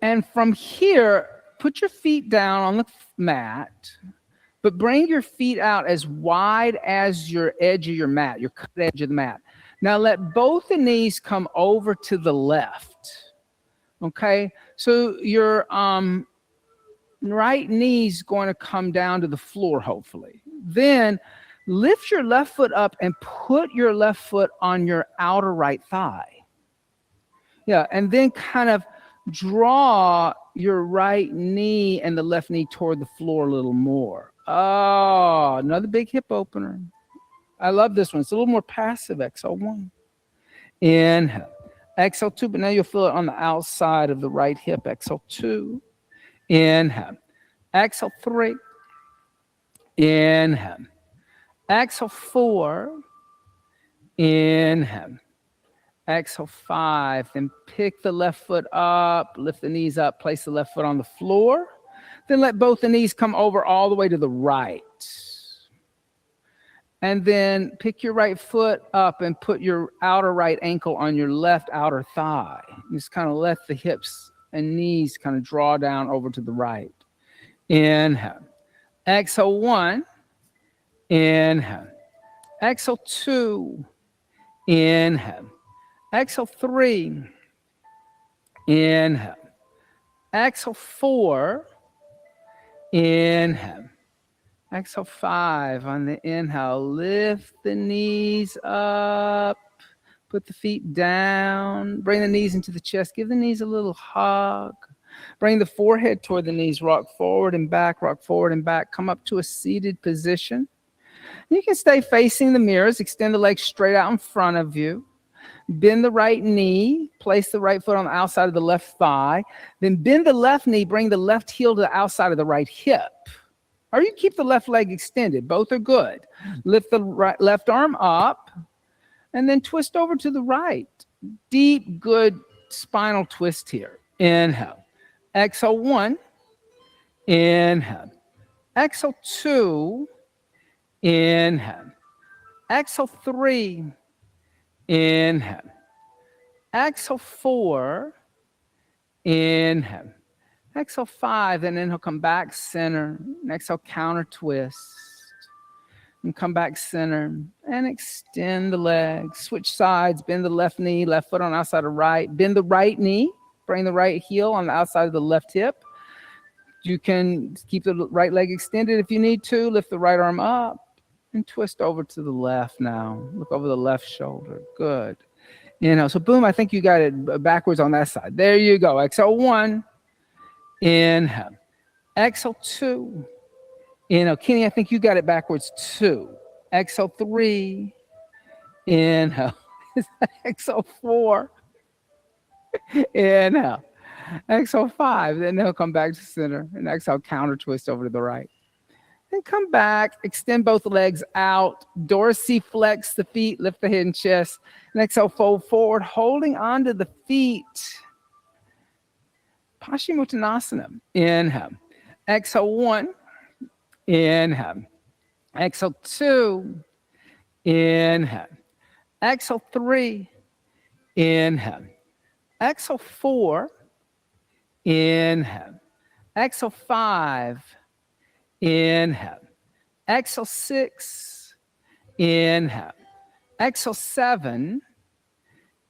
And from here, put your feet down on the mat, but bring your feet out as wide as your edge of your mat, your cut edge of the mat. Now let both the knees come over to the left. Okay, so your right knee's going to come down to the floor, hopefully. Then lift your left foot up and put your left foot on your outer right thigh. Yeah, and then kind of draw your right knee and the left knee toward the floor a little more. Oh, another big hip opener. I love this one. It's a little more passive. Exhale, 1. Inhale. Exhale, 2, but now you'll feel it on the outside of the right hip. Exhale, 2. Inhale. Exhale, 3. Inhale. Exhale, 4. Inhale. Exhale, 5. Then pick the left foot up, lift the knees up, place the left foot on the floor. Then let both the knees come over all the way to the right. And then pick your right foot up and put your outer right ankle on your left outer thigh. Just kind of let the hips and knees kind of draw down over to the right. Inhale. Exhale, 1. Inhale. Exhale, 2. Inhale. Exhale, 3. Inhale. Exhale, 4. Inhale. Exhale, 5. On the inhale, lift the knees up. Put the feet down. Bring the knees into the chest. Give the knees a little hug. Bring the forehead toward the knees. Rock forward and back. Rock forward and back. Come up to a seated position. You can stay facing the mirrors. Extend the legs straight out in front of you. Bend the right knee. Place the right foot on the outside of the left thigh. Then bend the left knee. Bring the left heel to the outside of the right hip. Or you keep the left leg extended. Both are good. Lift the left arm up. And then twist over to the right. Deep, good spinal twist here. Inhale. Exhale, 1. Inhale. Exhale, 2. Inhale. Exhale, 3. Inhale. Exhale, 4. Inhale. Exhale, 5. And inhale, come back center. And exhale, counter twist. And come back center. And extend the legs. Switch sides. Bend the left knee. Left foot on the outside of right. Bend the right knee. Bring the right heel on the outside of the left hip. You can keep the right leg extended if you need to. Lift the right arm up. And twist over to the left now. Look over the left shoulder. Good. So boom, I think you got it backwards on that side. There you go. Exhale, 1. Inhale. Exhale, 2. Inhale. Kenny, I think you got it backwards, 2. Exhale, 3. Inhale. Exhale, 4. Inhale. Exhale, 5. Then they'll come back to center. And exhale, counter twist over to the right. Then come back, extend both legs out, dorsiflex the feet, lift the head and chest, and exhale, fold forward, holding onto the feet. Paschimottanasana. Inhale. Exhale, 1. Inhale. Exhale, 2. Inhale. Exhale, 3. Inhale. Exhale, 4. Inhale. Exhale, 5. Inhale. Exhale, 6. Inhale. Exhale, 7.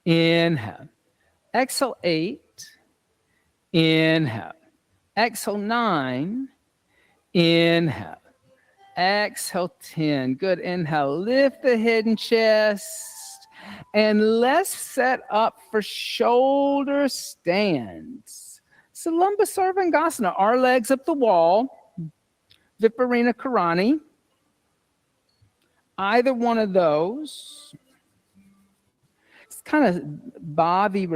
Inhale. Exhale, 8. Inhale. Exhale, 9. Inhale. Exhale, 10. Good. Inhale. Lift the head and chest. And let's set up for shoulder stands. Salamba Sarvangasana, our legs up the wall, Viparina Karani. Either one of those. It's kind of body